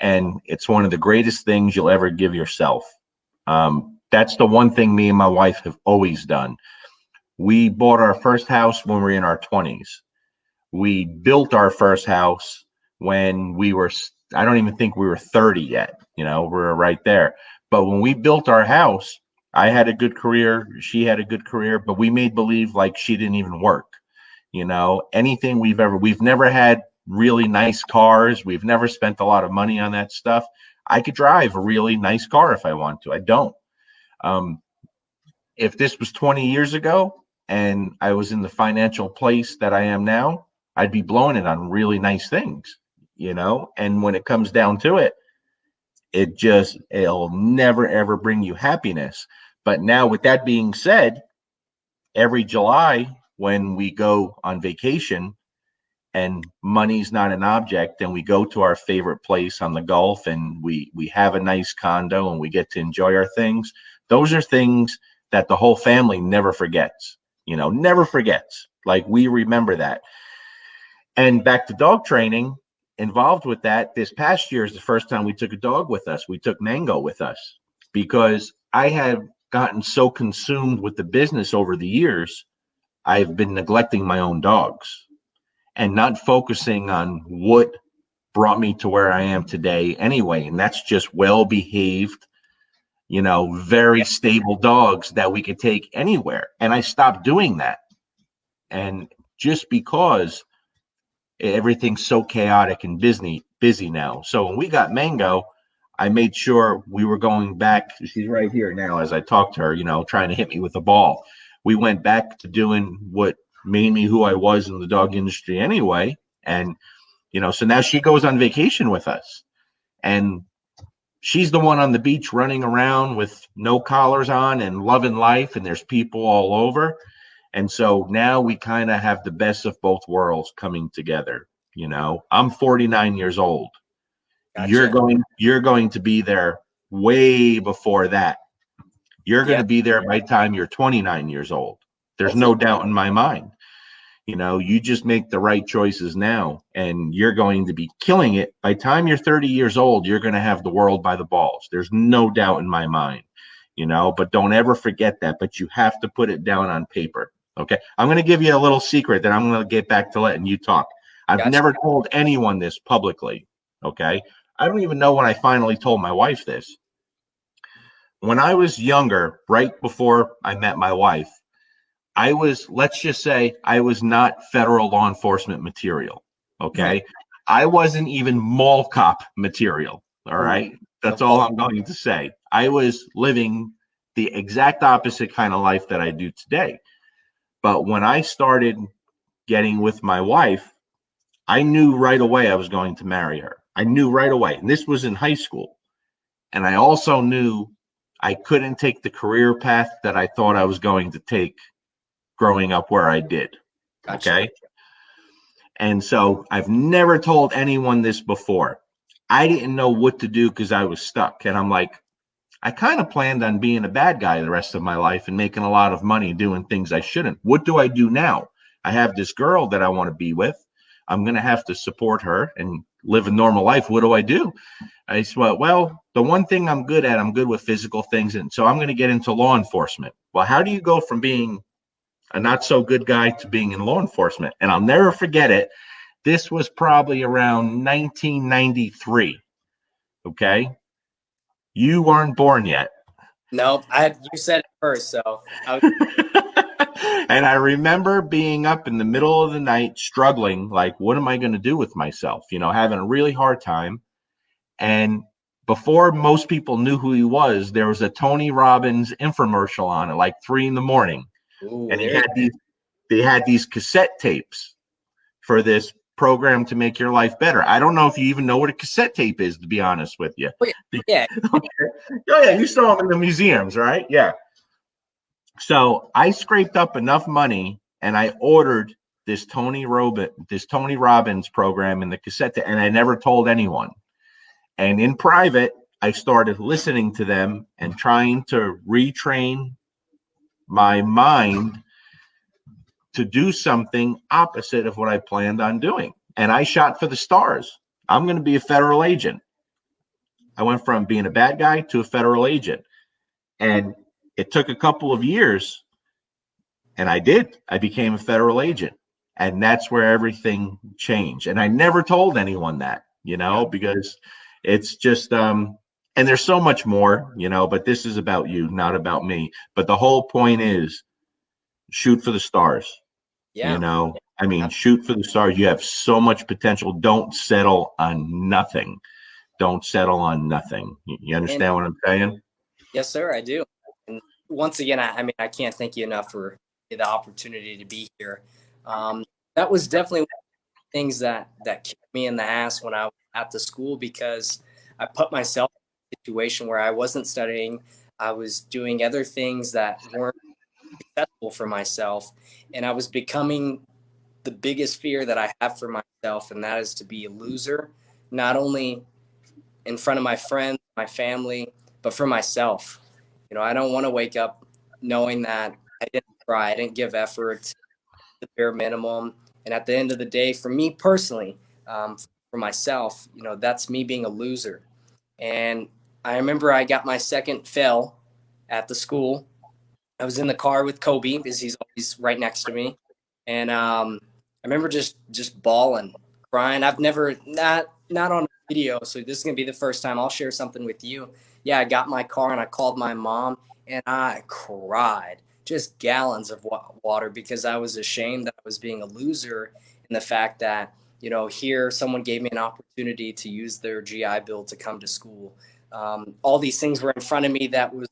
and it's one of the greatest things you'll ever give yourself. That's the one thing me and my wife have always done. We bought our first house when we were in our 20s. We built our first house when I don't even think we were 30 yet. We're right there. But when we built our house, I had a good career. She had a good career, but we made believe like she didn't even work. Anything we've never had really nice cars. We've never spent a lot of money on that stuff. I could drive a really nice car if I want to. I don't. If this was 20 years ago and I was in the financial place that I am now, I'd be blowing it on really nice things, and when it comes down to it, it'll never, ever bring you happiness. But now with that being said, every July when we go on vacation and money's not an object and we go to our favorite place on the Gulf and we have a nice condo and we get to enjoy our things, those are things that the whole family never forgets, never forgets. Like we remember that. And back to dog training, involved with that, this past year is the first time we took a dog with us. We took Mango with us because I have gotten so consumed with the business over the years. I've been neglecting my own dogs and not focusing on what brought me to where I am today anyway. And that's just well-behaved, very stable dogs that we could take anywhere. And I stopped doing that. And just because everything's so chaotic and busy now. So when we got Mango, I made sure we were going back. She's right here now as I talk to her, trying to hit me with a ball. We went back to doing what made me who I was in the dog industry anyway. And, so now she goes on vacation with us. And she's the one on the beach running around with no collars on and loving life. And there's people all over. And so now we kind of have the best of both worlds coming together. I'm 49 years old. Gotcha. You're going to be there way before that. You're going to be there by the time you're 29 years old. There's no doubt in my mind. You just make the right choices now and you're going to be killing it. By the time you're 30 years old, you're going to have the world by the balls. There's no doubt in my mind, but don't ever forget that. But you have to put it down on paper. Okay. I'm going to give you a little secret that I'm going to get back to letting you talk. I've never told anyone this publicly. Okay. I don't even know when I finally told my wife this. When I was younger, right before I met my wife, let's just say I was not federal law enforcement material. Okay. Right. I wasn't even mall cop material. All right. That's all I'm going to say. I was living the exact opposite kind of life that I do today. But when I started getting with my wife, I knew right away I was going to marry her. I knew right away. And this was in high school. And I also knew I couldn't take the career path that I thought I was going to take growing up where I did. Gotcha. Okay. And so I've never told anyone this before. I didn't know what to do because I was stuck. And I'm like, I kind of planned on being a bad guy the rest of my life and making a lot of money doing things I shouldn't. What do I do now? I have this girl that I want to be with. I'm going to have to support her and live a normal life. What do I do? I said, well, the one thing I'm good at, I'm good with physical things. And so I'm going to get into law enforcement. Well, how do you go from being a not so good guy to being in law enforcement? And I'll never forget it. This was probably around 1993. Okay. You weren't born yet. Nope. You said it first. So And I remember being up in the middle of the night struggling, like, what am I going to do with myself? Having a really hard time. And before most people knew who he was, there was a Tony Robbins infomercial on at like 3 a.m. Ooh, And there you they had these cassette tapes for this program to make your life better. I don't know if you even know what a cassette tape is, to be honest with you. go. Yeah. Okay. Oh yeah, you saw them in the museums, right? Yeah. So I scraped up enough money and I ordered this Tony Robbins program in the cassette, and I never told anyone. And in private, I started listening to them and trying to retrain my mind to do something opposite of what I planned on doing. And I shot for the stars. I'm going to be a federal agent. I went from being a bad guy to a federal agent. And it took a couple of years, and I did. I became a federal agent. And that's where everything changed. And I never told anyone that, Yeah. because it's just, and there's so much more, but this is about you, not about me. But the whole point is shoot for the stars. Yeah. I mean, shoot for the stars. You have so much potential. Don't settle on nothing. Don't settle on nothing. You And understand what I'm saying? yes, sir, I do. And once again, I mean, I can't thank you enough for the opportunity to be here. Um, that was definitely one of the things that kicked me in the ass when I was at the school, because I put myself in a situation where I wasn't studying. I was doing other things that weren't successful for myself, and I was becoming the biggest fear that I have for myself, and that is to be a loser, not only in front of my friends, my family, but for myself. I don't want to wake up knowing that I didn't try, I didn't give effort, the bare minimum. And at the end of the day, for me personally, for myself, that's me being a loser. And I remember I got my second fail at the school. I was in the car with Kobe because he's always right next to me, and I remember just bawling, crying. I've never not on video, so this is gonna be the first time I'll share something with you. Yeah, I got my car and I called my mom and I cried, just gallons of water, because I was ashamed that I was being a loser, and the fact that here someone gave me an opportunity to use their GI Bill to come to school. All these things were in front of me that was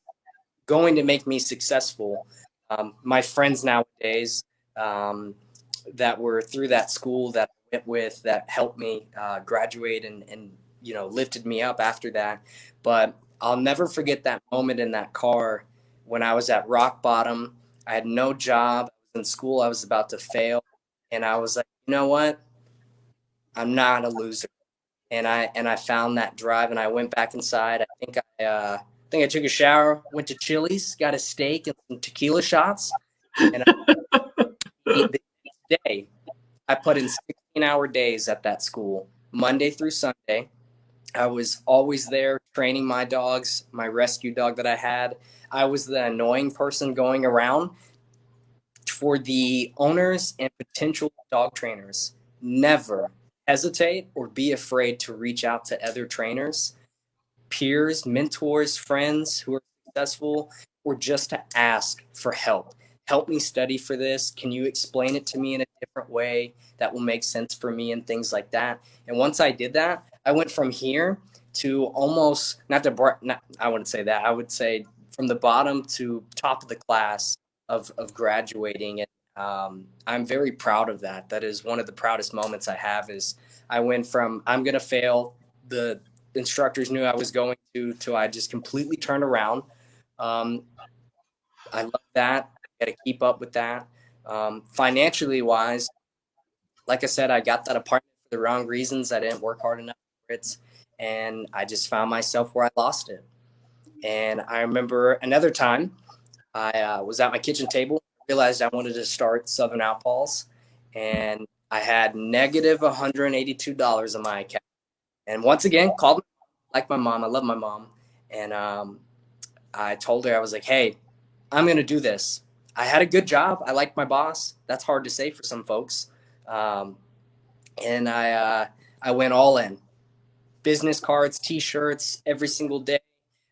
going to make me successful. My friends nowadays, that were through that school that I went with, that helped me graduate and lifted me up after that. But I'll never forget that moment in that car when I was at rock bottom. I had no job. I was in school. I was about to fail, and I was like, you know what? I'm not a loser. And I found that drive, and I went back inside. I think I took a shower, went to Chili's, got a steak and some tequila shots, and the next day I put in 16-hour days at that school, Monday through Sunday. I was always there training my dogs, my rescue dog that I had. I was the annoying person going around for the owners and potential dog trainers. Never hesitate or be afraid to reach out to other trainers, peers, mentors, friends who are successful, or just to ask for help. Help me study for this. Can you explain it to me in a different way that will make sense for me, and things like that? And once I did that, I went from here to almost not, I wouldn't say that. I would say from the bottom to top of the class of graduating. And I'm very proud of that. That is one of the proudest moments I have. Is I went from I'm gonna fail, the instructors knew I was going to I just completely turned around. Um, I love that. I got to keep up with that. Financially wise, like I said, I got that apartment for the wrong reasons. I didn't work hard enough for it, and I just found myself where I lost it. And I remember another time I was at my kitchen table, realized I wanted to start Southern Outpaws, and I had negative $182 in my account. And once again, called like my mom. I love my mom. And I told her, I was like, hey, I'm going to do this. I had a good job. I liked my boss. That's hard to say for some folks. Um, and I went all in. Business cards, T-shirts every single day.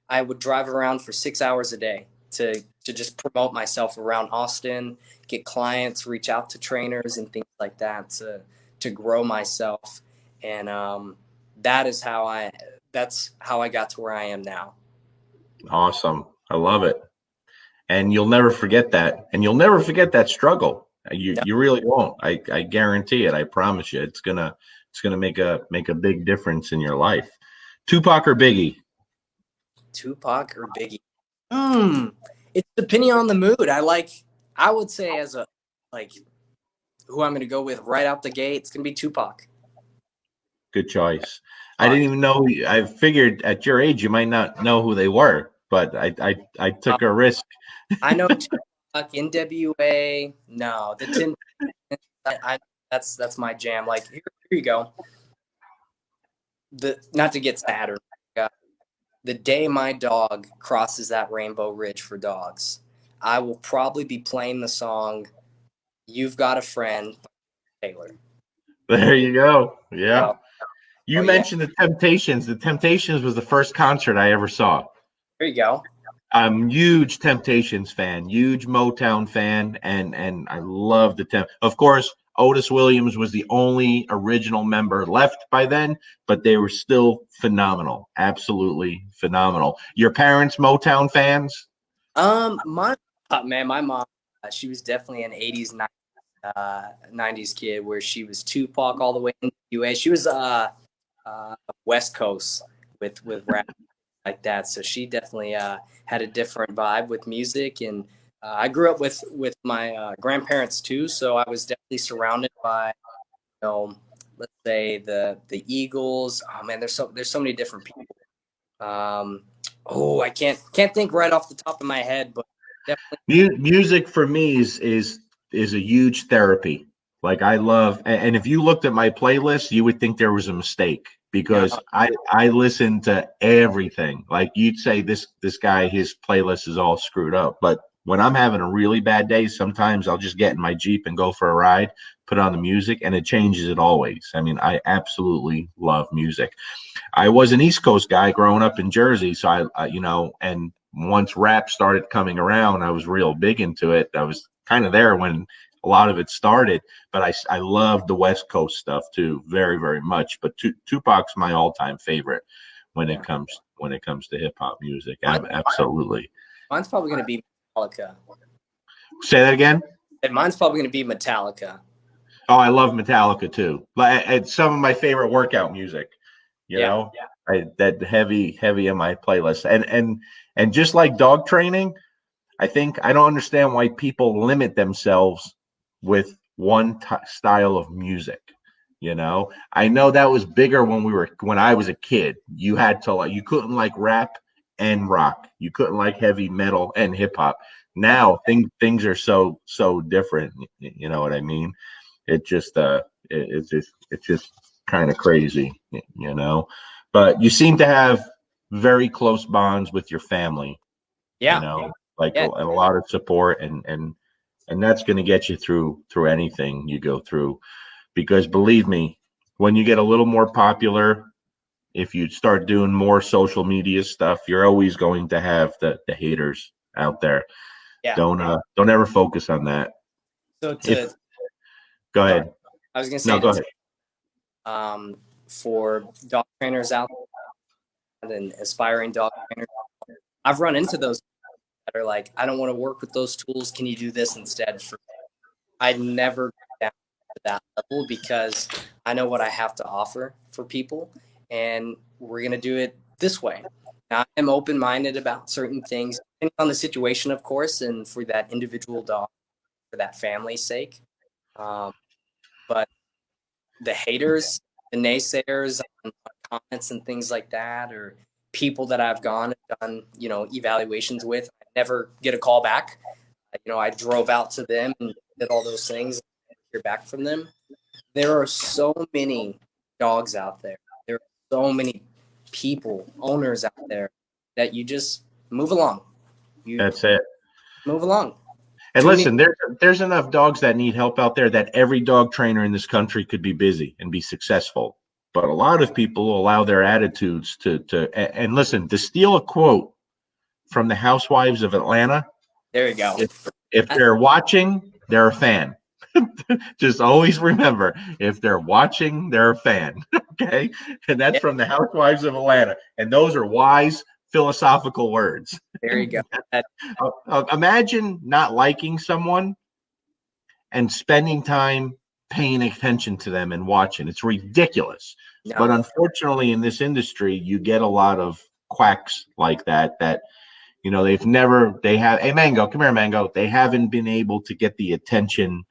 I would drive around for 6 hours a day to to just promote myself around Austin, get clients, reach out to trainers and things like that to grow myself. And that's how I got to where I am now. Awesome. I love it. And you'll never forget that. And you'll never forget that struggle. You really won't. I guarantee it. I promise you. It's gonna make a big difference in your life. Tupac or Biggie? Tupac or Biggie? It's depending on the mood. I would say as a like who I'm gonna go with right out the gate, it's gonna be Tupac. Good choice. I didn't even know. I figured at your age you might not know who they were, but I took a risk. I know Tupac, NWA. No, the 10. That's my jam. Like here you go. Not to get sadder. The day my dog crosses that rainbow ridge for dogs, I will probably be playing the song "You've Got a Friend" by Taylor. There you go. Yeah. You Oh, mentioned the Temptations. The Temptations was the first concert I ever saw. There you go. I'm huge Temptations fan, huge Motown fan, and I love the Of course, Otis Williams was the only original member left by then, but they were still phenomenal, absolutely phenomenal. Your parents Motown fans? My mom, she was definitely an '80s, '90s kid, where she was Tupac all the way into UA. She was West Coast with rap like that, so she definitely had a different vibe with music. And I grew up with my grandparents too, so I was definitely surrounded by, let's say the Eagles. Oh man, there's so many different people. I can't think right off the top of my head, but definitely Music for me is a huge therapy. Like I love, and if you looked at my playlist, you would think there was a mistake because I listen to everything. Like you'd say this guy, his playlist is all screwed up. But when I'm having a really bad day, sometimes I'll just get in my Jeep and go for a ride, put on the music, and it changes it always. I mean, I absolutely love music. I was an East Coast guy growing up in Jersey, so and once rap started coming around, I was real big into it. I was kind of there when a lot of it started, but I love the West Coast stuff too, very, very much. But Tupac's my all-time favorite when it comes to hip hop music. Absolutely. Mine's probably going to be Metallica. Say that again. And mine's probably going to be Metallica. Oh, I love Metallica too. It's some of my favorite workout music. That heavy in my playlist. And just like dog training, I think I don't understand why people limit themselves with one style of music. I know that was bigger when I was a kid. You had to you couldn't like rap and rock. You couldn't like heavy metal and hip hop. Now things are so different. You know what I mean? It's just kind of crazy, But you seem to have very close bonds with your family. A lot of support, and that's going to get you through anything you go through. Because believe me, when you get a little more popular, if you start doing more social media stuff, you're always going to have the haters out there. Yeah. Don't ever focus on that. So go ahead. I was going to say, no, go ahead. For dog trainers out there and aspiring dog trainers, I've run into those that are like, I don't want to work with those tools. Can you do this instead? I'd never get down to that level because I know what I have to offer for people, and we're going to do it this way. Now, I'm open-minded about certain things, depending on the situation, of course, and for that individual dog, for that family's sake. But the haters, the naysayers on comments and things like that, or people that I've gone and done, evaluations with, I never get a call back. I drove out to them and did all those things, hear back from them. There are so many dogs out there. There are so many people, owners out there that you just move along. That's it. Move along. And listen, there's enough dogs that need help out there that every dog trainer in this country could be busy and be successful. But a lot of people allow their attitudes and listen, to steal a quote from the Housewives of Atlanta, There you go. If they're watching, they're a fan. Just always remember, if they're watching, they're a fan. Okay. And that's from the Housewives of Atlanta. And those are wise philosophical words. There you go. Imagine not liking someone and spending time paying attention to them and watching. It's ridiculous. No. But unfortunately, in this industry, you get a lot of quacks like that, you know, hey, Mango, come here, Mango. They haven't been able to get the attention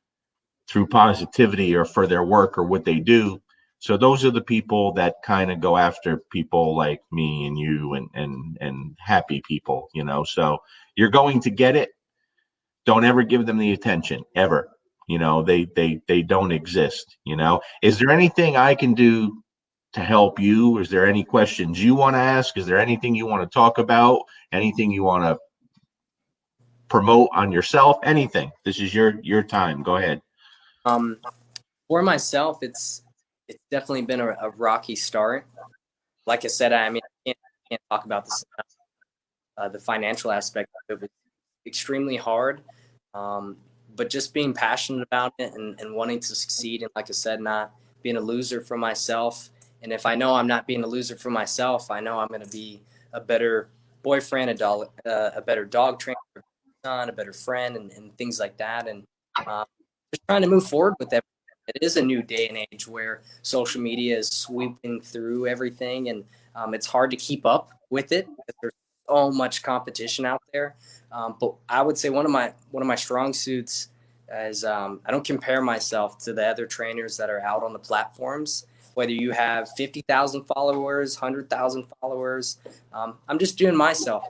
through positivity or for their work or what they do. So those are the people that kind of go after people like me and you and happy people, you know. So you're going to get it. Don't ever give them the attention, ever. You know, they don't exist, you know. Is there anything I can do to help you? Is there any questions you want to ask? Is there anything you want to talk about? Anything you want to promote on yourself? Anything. This is your time. Go ahead. For myself, it's definitely been a rocky start. Like I said, I mean, I can't talk about this, the financial aspect of it was extremely hard. But just being passionate about it and wanting to succeed, and like I said, not being a loser for myself. And if I know I'm not being a loser for myself, I know I'm going to be a better boyfriend, a better dog trainer, a better friend, and things like that. And just trying to move forward with that. It is a new day and age where social media is sweeping through everything, and it's hard to keep up with it because there's so much competition out there. But I would say one of my strong suits is I don't compare myself to the other trainers that are out on the platforms. Whether you have 50,000 followers, 100,000 followers, I'm just doing myself.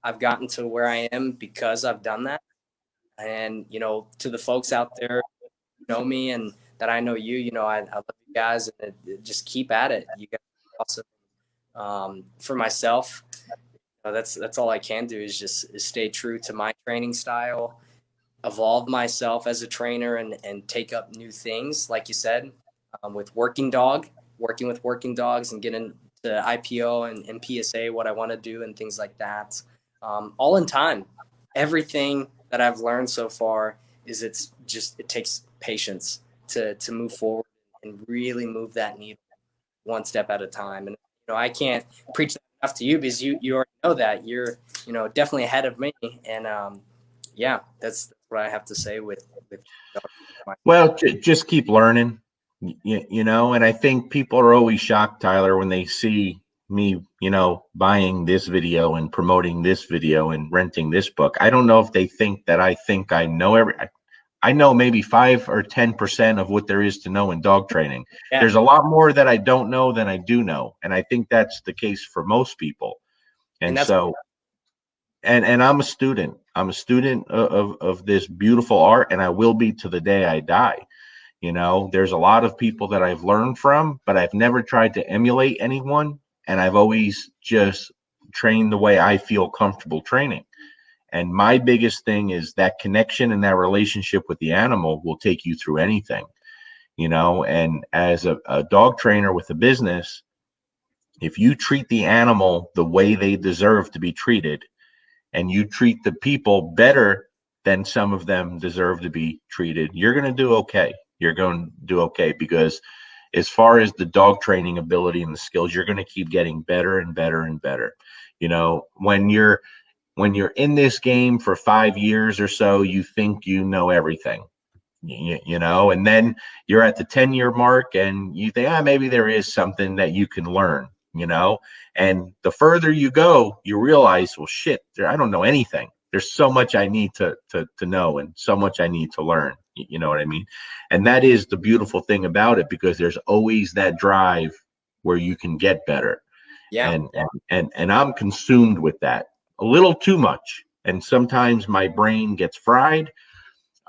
I've gotten to where I am because I've done that. And, you know, to the folks out there who know me and that I know you, you know, I love you guys, and just keep at it. You guys are awesome. For myself, that's all I can do is stay true to my training style, evolve myself as a trainer, and take up new things. Like you said, with working with working dogs and getting to IPO and PSA, what I want to do and things like that. All in time. Everything that I've learned so far is it takes patience to move forward and really move that needle one step at a time. And you know, I can't preach that enough to you because you already know that you're, you know, definitely ahead of me. And yeah, that's what I have to say with Well, just keep learning, you know. And I think people are always shocked, Tyler, when they see me, you know, buying this video and promoting this video and renting this book. I don't know if they think that I know I know maybe 5 or 10% of what there is to know in dog training. Yeah. There's a lot more that I don't know than I do know. And I think that's the case for most people. And so, and I'm a student. I'm a student of this beautiful art, and I will be to the day I die. You know, there's a lot of people that I've learned from, but I've never tried to emulate anyone. And I've always just trained the way I feel comfortable training. And my biggest thing is that connection and that relationship with the animal will take you through anything, you know. And as a dog trainer with a business, if you treat the animal the way they deserve to be treated, and you treat the people better than some of them deserve to be treated, you're going to do okay. You're going to do okay, because as far as the dog training ability and the skills, you're going to keep getting better and better and better. You know, when you're in this game for 5 years or so, you think you know everything, you know, and then you're at the 10-year mark and you think, maybe there is something that you can learn, you know. And the further you go, you realize, well, shit, I don't know anything. There's so much I need to know, and so much I need to learn. You know what I mean? And that is the beautiful thing about it, because there's always that drive where you can get better. Yeah. And I'm consumed with that a little too much. And sometimes my brain gets fried.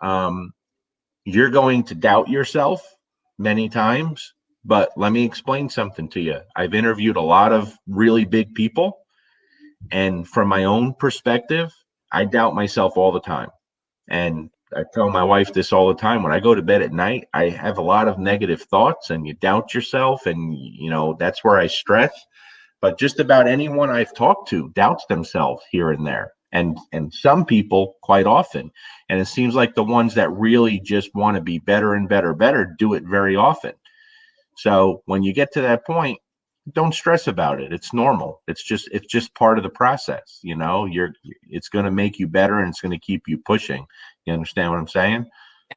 You're going to doubt yourself many times, but let me explain something to you. I've interviewed a lot of really big people, and from my own perspective, I doubt myself all the time. And I tell my wife this all the time. When I go to bed at night, I have a lot of negative thoughts, and you doubt yourself, and you know, that's where I stress. But just about anyone I've talked to doubts themselves here and there. and some people quite often. And it seems like the ones that really just want to be better and better do it very often. So when you get to that point, don't stress about it. It's normal. It's just part of the process. It's going to make you better, and it's going to keep you pushing. You understand what I'm saying?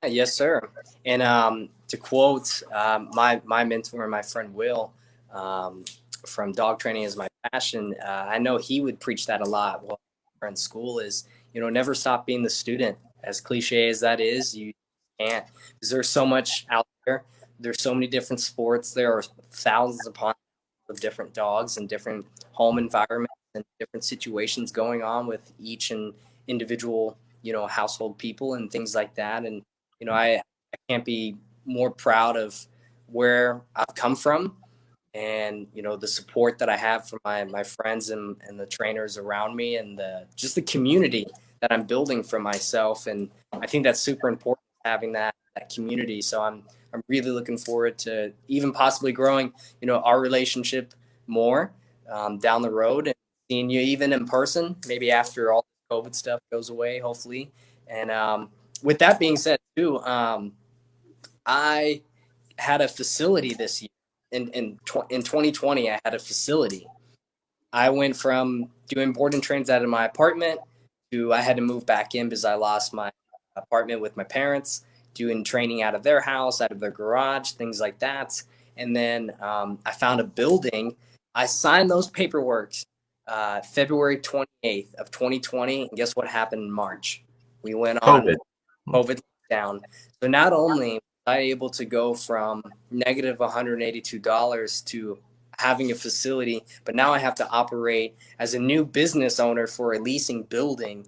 Yeah, yes, sir. And to quote my mentor, my friend Will, um, from dog training is my passion. I know he would preach that a lot while we were in school. Is never stop being the student. As cliche as that is, you can't, because there's so much out there. There's so many different sports. There are thousands upon of different dogs and different home environments and different situations going on with each and individual household people and things like that. And I can't be more proud of where I've come from, and the support that I have from my friends and the trainers around me, and just the community that I'm building for myself. And I think that's super important, having that community. So I'm really looking forward to even possibly growing our relationship more down the road, and seeing you even in person, maybe after all the COVID stuff goes away, hopefully. And with that being said too, I had a facility this year. In 2020, I had a facility. I went from doing board and trains out of my apartment to I had to move back in because I lost my apartment with my parents, doing training out of their house, out of their garage, things like that. And then I found a building. I signed those paperwork February 28th of 2020. And guess what happened in March? We went on COVID. COVID lockdown. So not only was I able to go from negative $182 to having a facility, but now I have to operate as a new business owner for a leasing building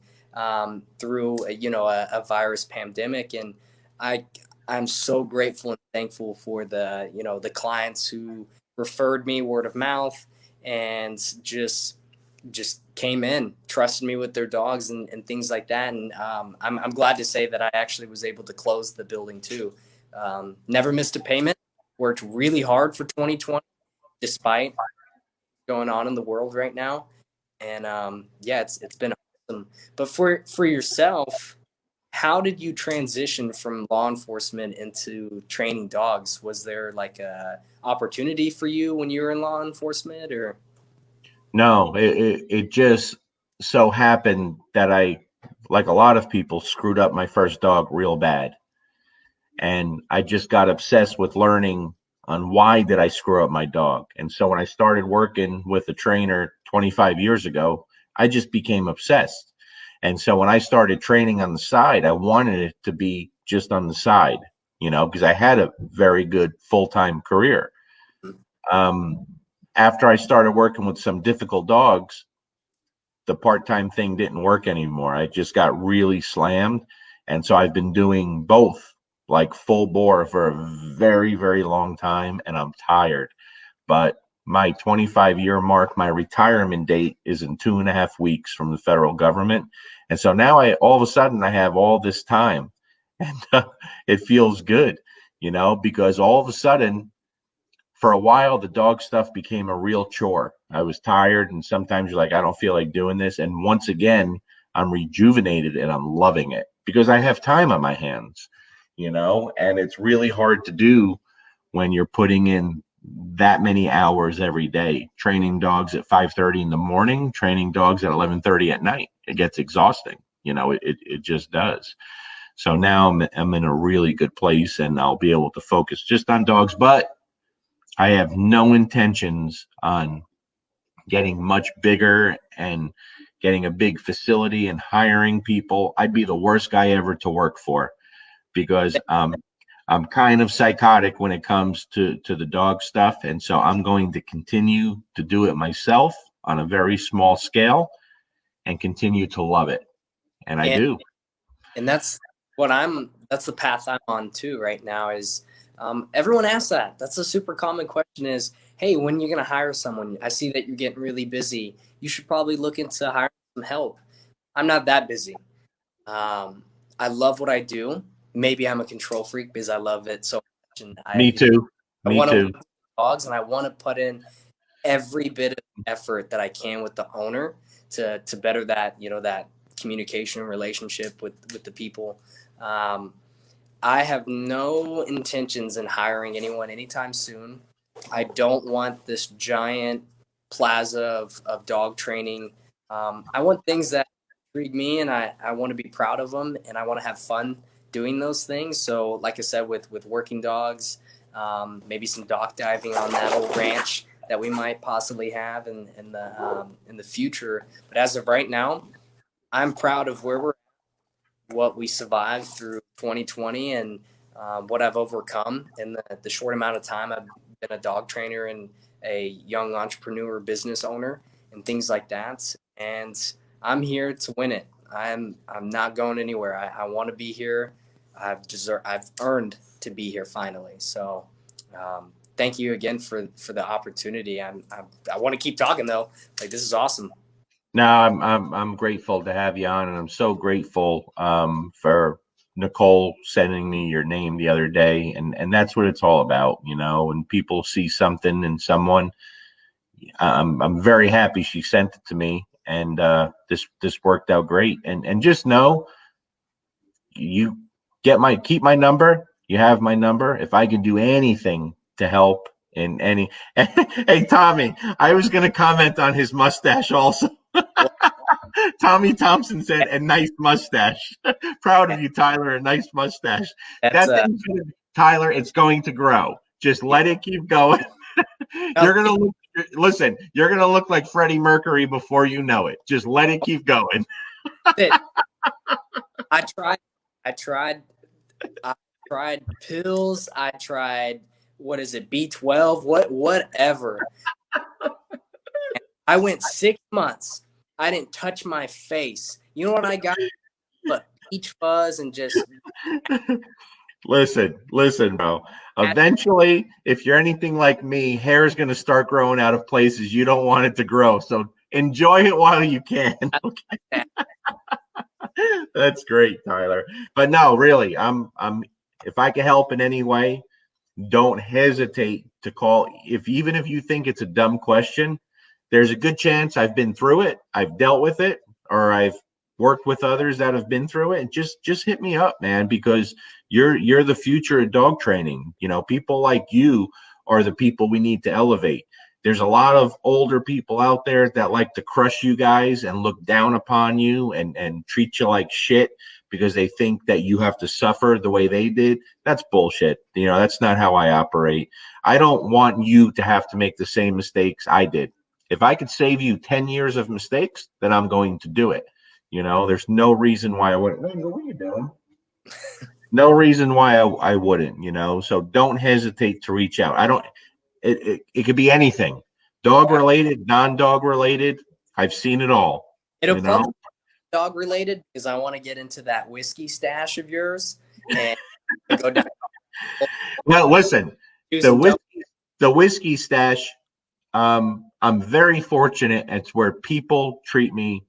through a virus pandemic. And I I'm so grateful and thankful for the clients who referred me word of mouth, and just came in, trusted me with their dogs and things like that. And I'm glad to say that I actually was able to close the building too. Never missed a payment. Worked really hard for 2020, despite going on in the world right now. And yeah, it's been awesome. But for yourself, how did you transition from law enforcement into training dogs? Was there like a opportunity for you when you were in law enforcement, or? No, it just so happened that I, like a lot of people, screwed up my first dog real bad. And I just got obsessed with learning on why did I screw up my dog. And so when I started working with a trainer 25 years ago, I just became obsessed. And so when I started training on the side, I wanted it to be just on the side, because I had a very good full-time career. Um, After I started working with some difficult dogs, the part-time thing didn't work anymore. I just got really slammed. And so I've been doing both, like full bore, for a very, very long time, and I'm tired. But my 25-year mark, my retirement date, is in 2.5 weeks from the federal government. And so now all of a sudden I have all this time, and it feels good, because all of a sudden, for a while, the dog stuff became a real chore. I was tired, and sometimes you're like, I don't feel like doing this. And once again, I'm rejuvenated and I'm loving it because I have time on my hands, and it's really hard to do when you're putting in that many hours every day, training dogs at 5:30 in the morning, training dogs at 11:30 at night. It gets exhausting. It just does. So now I'm in a really good place, and I'll be able to focus just on dogs. But I have no intentions on getting much bigger and getting a big facility and hiring people. I'd be the worst guy ever to work for because I'm kind of psychotic when it comes to the dog stuff. And so I'm going to continue to do it myself on a very small scale and continue to love it. And I And do. and that's the path I'm on too right now. Is everyone asks that? That's a super common question. Is, hey, when you're gonna hire someone? I see that you're getting really busy. You should probably look into hiring some help. I'm not that busy. Um, I love what I do. Maybe I'm a control freak because I love it so much, and Me too. I Me want to work too. with dogs, and I want to put in every bit of effort that I can with the owner to better that, that communication relationship with the people. I have no intentions in hiring anyone anytime soon. I don't want this giant plaza of dog training. I want things that intrigue me, and I want to be proud of them, and I want to have fun doing those things. So, like I said, with working dogs, maybe some dock diving on that old ranch that we might possibly have in the future. But as of right now, I'm proud of where we're what we survived through 2020 and what I've overcome in the short amount of time I've been a dog trainer and a young entrepreneur business owner and things like that. And I'm here to win it. I'm not going anywhere. I want to be here. I've earned to be here finally. So thank you again for the opportunity. I want to keep talking though. Like, this is awesome. No, I'm grateful to have you on, and I'm so grateful for Nicole sending me your name the other day, and that's what it's all about, you know. When people see something in someone, I'm very happy she sent it to me, and this worked out great. And just know, you keep my number. You have my number. If I can do anything to help in any, hey Tommy, I was going to comment on his mustache also. Tommy Thompson said, "A nice mustache." Proud of you, Tyler. A nice mustache. That's That thing, Tyler, it's going to grow. Just let it keep going. You're gonna look. Listen, you're gonna look like Freddie Mercury before you know it. Just let it keep going. I tried. I tried. I tried pills. I tried, what is it, B12, whatever. I went 6 months. I didn't touch my face. You know what I got? But peach fuzz and just Listen, bro. Eventually, if you're anything like me, hair is going to start growing out of places you don't want it to grow. So enjoy it while you can. Okay. That's great, Tyler. But no, really, I'm if I can help in any way, don't hesitate to call. Even if you think it's a dumb question, there's a good chance I've been through it, I've dealt with it, or I've worked with others that have been through it. And just hit me up, man, because you're the future of dog training. You know, people like you are the people we need to elevate. There's a lot of older people out there that like to crush you guys and look down upon you and treat you like shit because they think that you have to suffer the way they did. That's bullshit. You know, that's not how I operate. I don't want you to have to make the same mistakes I did. If I could save you 10 years of mistakes, then I'm going to do it. You know, there's no reason why I wouldn't. What are you doing? No reason why I wouldn't, you know. So don't hesitate to reach out. I don't, it could be anything, dog related, non-dog related. I've seen it all, it'll you probably know. be dog related because I want to get into that whiskey stash of yours and go down. Well, listen, Do the some dope. whiskey, the whiskey stash. I'm very fortunate. It's where people treat me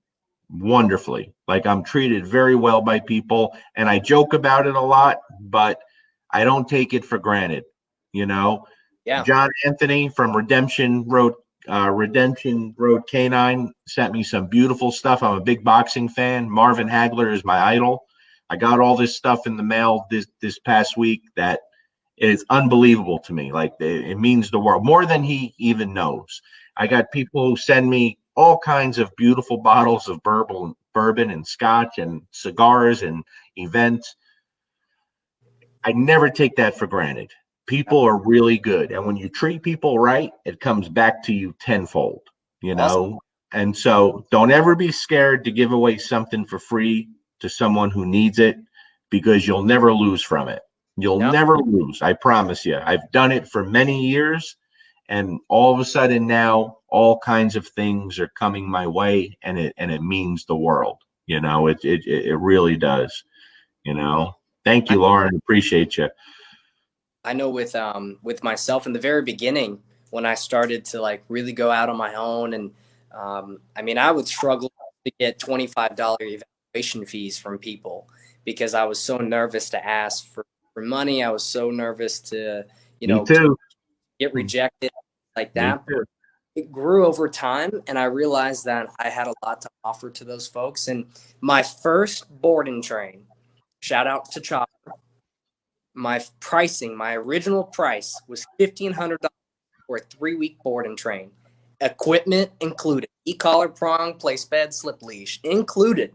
wonderfully. Like I'm treated very well by people, and I joke about it a lot, but I don't take it for granted. You know, Yeah. John Anthony from Redemption Road Canine sent me some beautiful stuff. I'm a big boxing fan. Marvin Hagler is my idol. I got all this stuff in the mail this past week that is unbelievable to me. Like it means the world more than he even knows. I got people who send me all kinds of beautiful bottles of bourbon and scotch and cigars and events. I never take that for granted. People are really good. And when you treat people right, it comes back to you tenfold, you Awesome. know? And so don't ever be scared to give away something for free to someone who needs it because you'll never lose from it. You'll No, never lose. I promise you. I've done it for many years. And all of a sudden now, all kinds of things are coming my way, and it means the world. You know, it really does. You know, thank I, you, Lauren. Appreciate you. I know with myself in the very beginning when I started to like really go out on my own and I mean I would struggle to get $25 evaluation fees from people because I was so nervous to ask for money. I was so nervous to, Me too. get rejected like Me that. too. it grew over time, and I realized that I had a lot to offer to those folks. And my first board and train, shout out to Chop, my pricing, my original price was $1,500 for a 3-week board and train. Equipment included, e-collar, prong, place bed, slip leash included.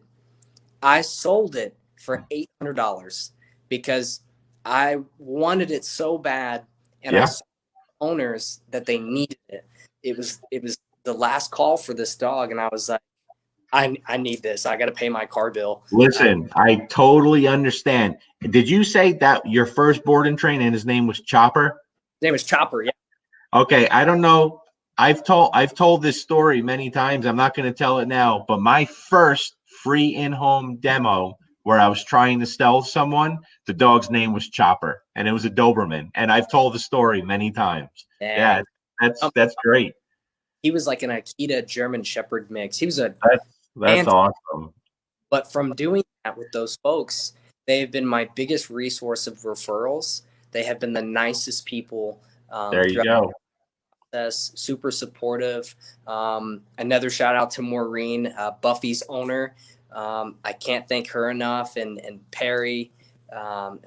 I sold it for $800 because I wanted it so bad, and I saw owners that they needed it. It was the last call for this dog, and I was like, I need this. I got to pay my car bill. Listen, I totally understand. Did you say that your first board and train and his name was Chopper? His name was Chopper. Yeah. Okay, I don't know. I've told this story many times. I'm not going to tell it now, but my first free in-home demo where I was trying to sell someone, the dog's name was Chopper, and it was a Doberman. And I've told the story many times. Dang. Yeah, that's great. He was like an Akita German Shepherd mix. He was that's awesome. But from doing that with those folks, they have been my biggest resource of referrals. They have been the nicest people. There you go. Super supportive. Another shout out to Maureen, Buffy's owner. I can't thank her enough, and Perry,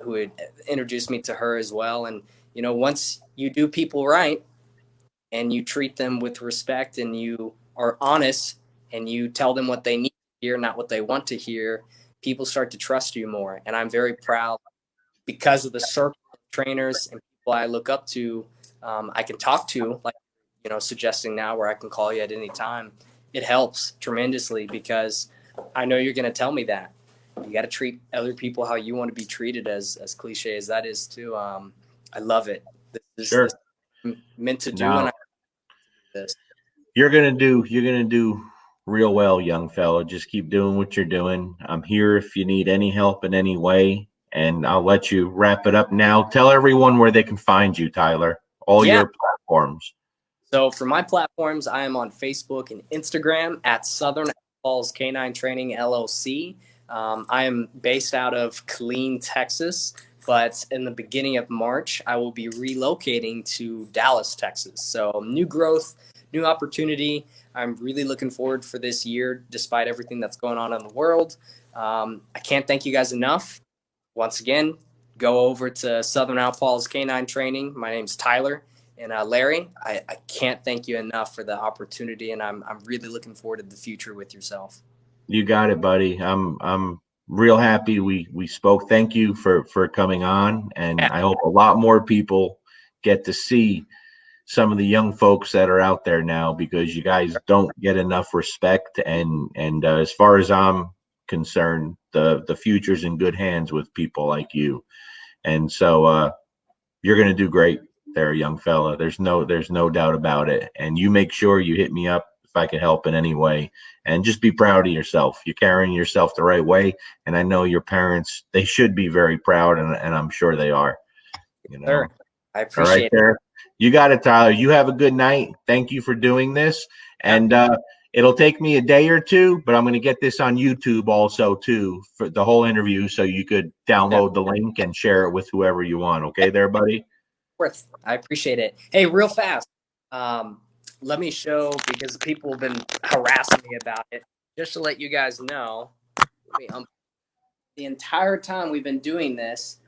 who had introduced me to her as well. And once you do people right and you treat them with respect and you are honest and you tell them what they need to hear, not what they want to hear, people start to trust you more. And I'm very proud because of the circle of trainers and people I look up to. I can talk to, like, suggesting now where I can call you at any time. It helps tremendously because I know you're going to tell me that. You got to treat other people how you want to be treated, as cliche as that is too. I love it. This is meant to do when I do this. You're going to do real well, young fella. Just keep doing what you're doing. I'm here if you need any help in any way, and I'll let you wrap it up now. Tell everyone where they can find you, Tyler. All your platforms. So for my platforms, I am on Facebook and Instagram at Southern Outpaws Canine Training LLC. I am based out of Killeen, Texas, but in the beginning of March, I will be relocating to Dallas, Texas. So new growth, new opportunity. I'm really looking forward for this year, despite everything that's going on in the world. I can't thank you guys enough. Once again, go over to Southern Outpaws Canine Training. My name's Tyler. And Larry, I can't thank you enough for the opportunity, and I'm really looking forward to the future with yourself. You got it, buddy. I'm real happy we spoke. Thank you for coming on, and I hope a lot more people get to see some of the young folks that are out there now, because you guys don't get enough respect. And as far as I'm concerned, the future's in good hands with people like you. And so you're going to do great there, young fella. There's no doubt about it. And you make sure you hit me up if I can help in any way. And just be proud of yourself. You're carrying yourself the right way. And I know your parents, they should be very proud, and I'm sure they are. Sure. I appreciate it. You got it, Tyler. You have a good night. Thank you for doing this. And it'll take me a day or two, but I'm going to get this on YouTube also too, for the whole interview, so you could download the link and share it with whoever you want. Okay there, buddy? I appreciate it. Hey, real fast. Let me show, because people have been harassing me about it, just to let you guys know. The entire time we've been doing this,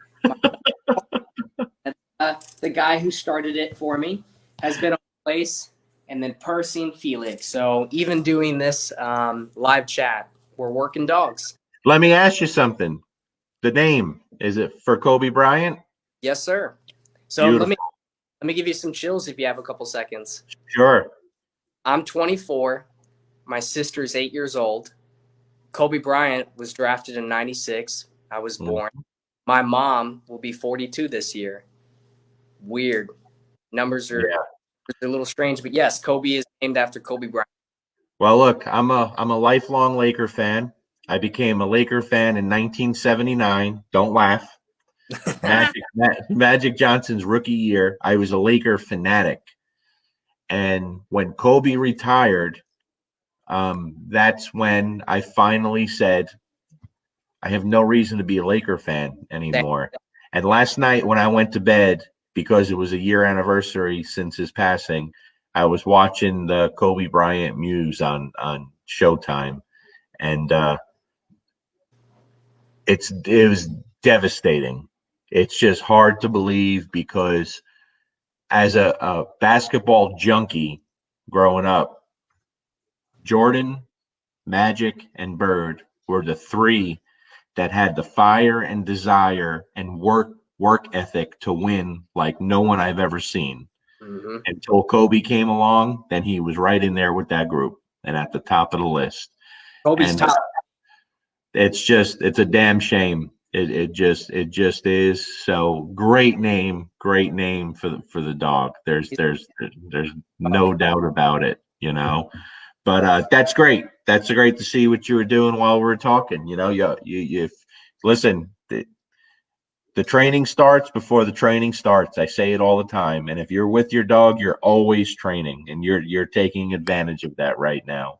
the guy who started it for me has been on place, and then Percy and Felix. So even doing this live chat, we're working dogs. Let me ask you something. The name, is it for Kobe Bryant? Yes, sir. So let me give you some chills if you have a couple seconds. Sure. I'm 24. My sister's 8 years old. Kobe Bryant was drafted in 96. I was born. My mom will be 42 this year. Weird. Numbers are a little strange, but yes, Kobe is named after Kobe Bryant. Well, look, I'm a lifelong Laker fan. I became a Laker fan in 1979. Don't laugh. Magic Johnson's rookie year, I was a Laker fanatic. And when Kobe retired, that's when I finally said, I have no reason to be a Laker fan anymore. And last night when I went to bed, because it was a year anniversary since his passing, I was watching the Kobe Bryant Muse on Showtime, and it was devastating. It's just hard to believe because as a basketball junkie growing up, Jordan, Magic, and Bird were the three that had the fire and desire and work ethic to win like no one I've ever seen. Mm-hmm. Until Kobe came along, then he was right in there with that group and at the top of the list. Kobe's And top. it's a damn shame. It just is. So great name for the dog. There's no doubt about it, you know. But that's great. That's great to see what you were doing while we were talking. You know, you listen. The training starts before the training starts. I say it all the time. And if you're with your dog, you're always training, and you're taking advantage of that right now.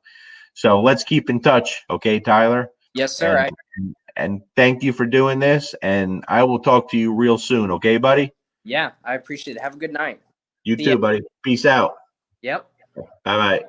So let's keep in touch, okay, Tyler? Yes, sir. And thank you for doing this. And I will talk to you real soon, okay, buddy? Yeah, I appreciate it. Have a good night. You See ya. too, buddy. Peace out. Yep. Bye bye.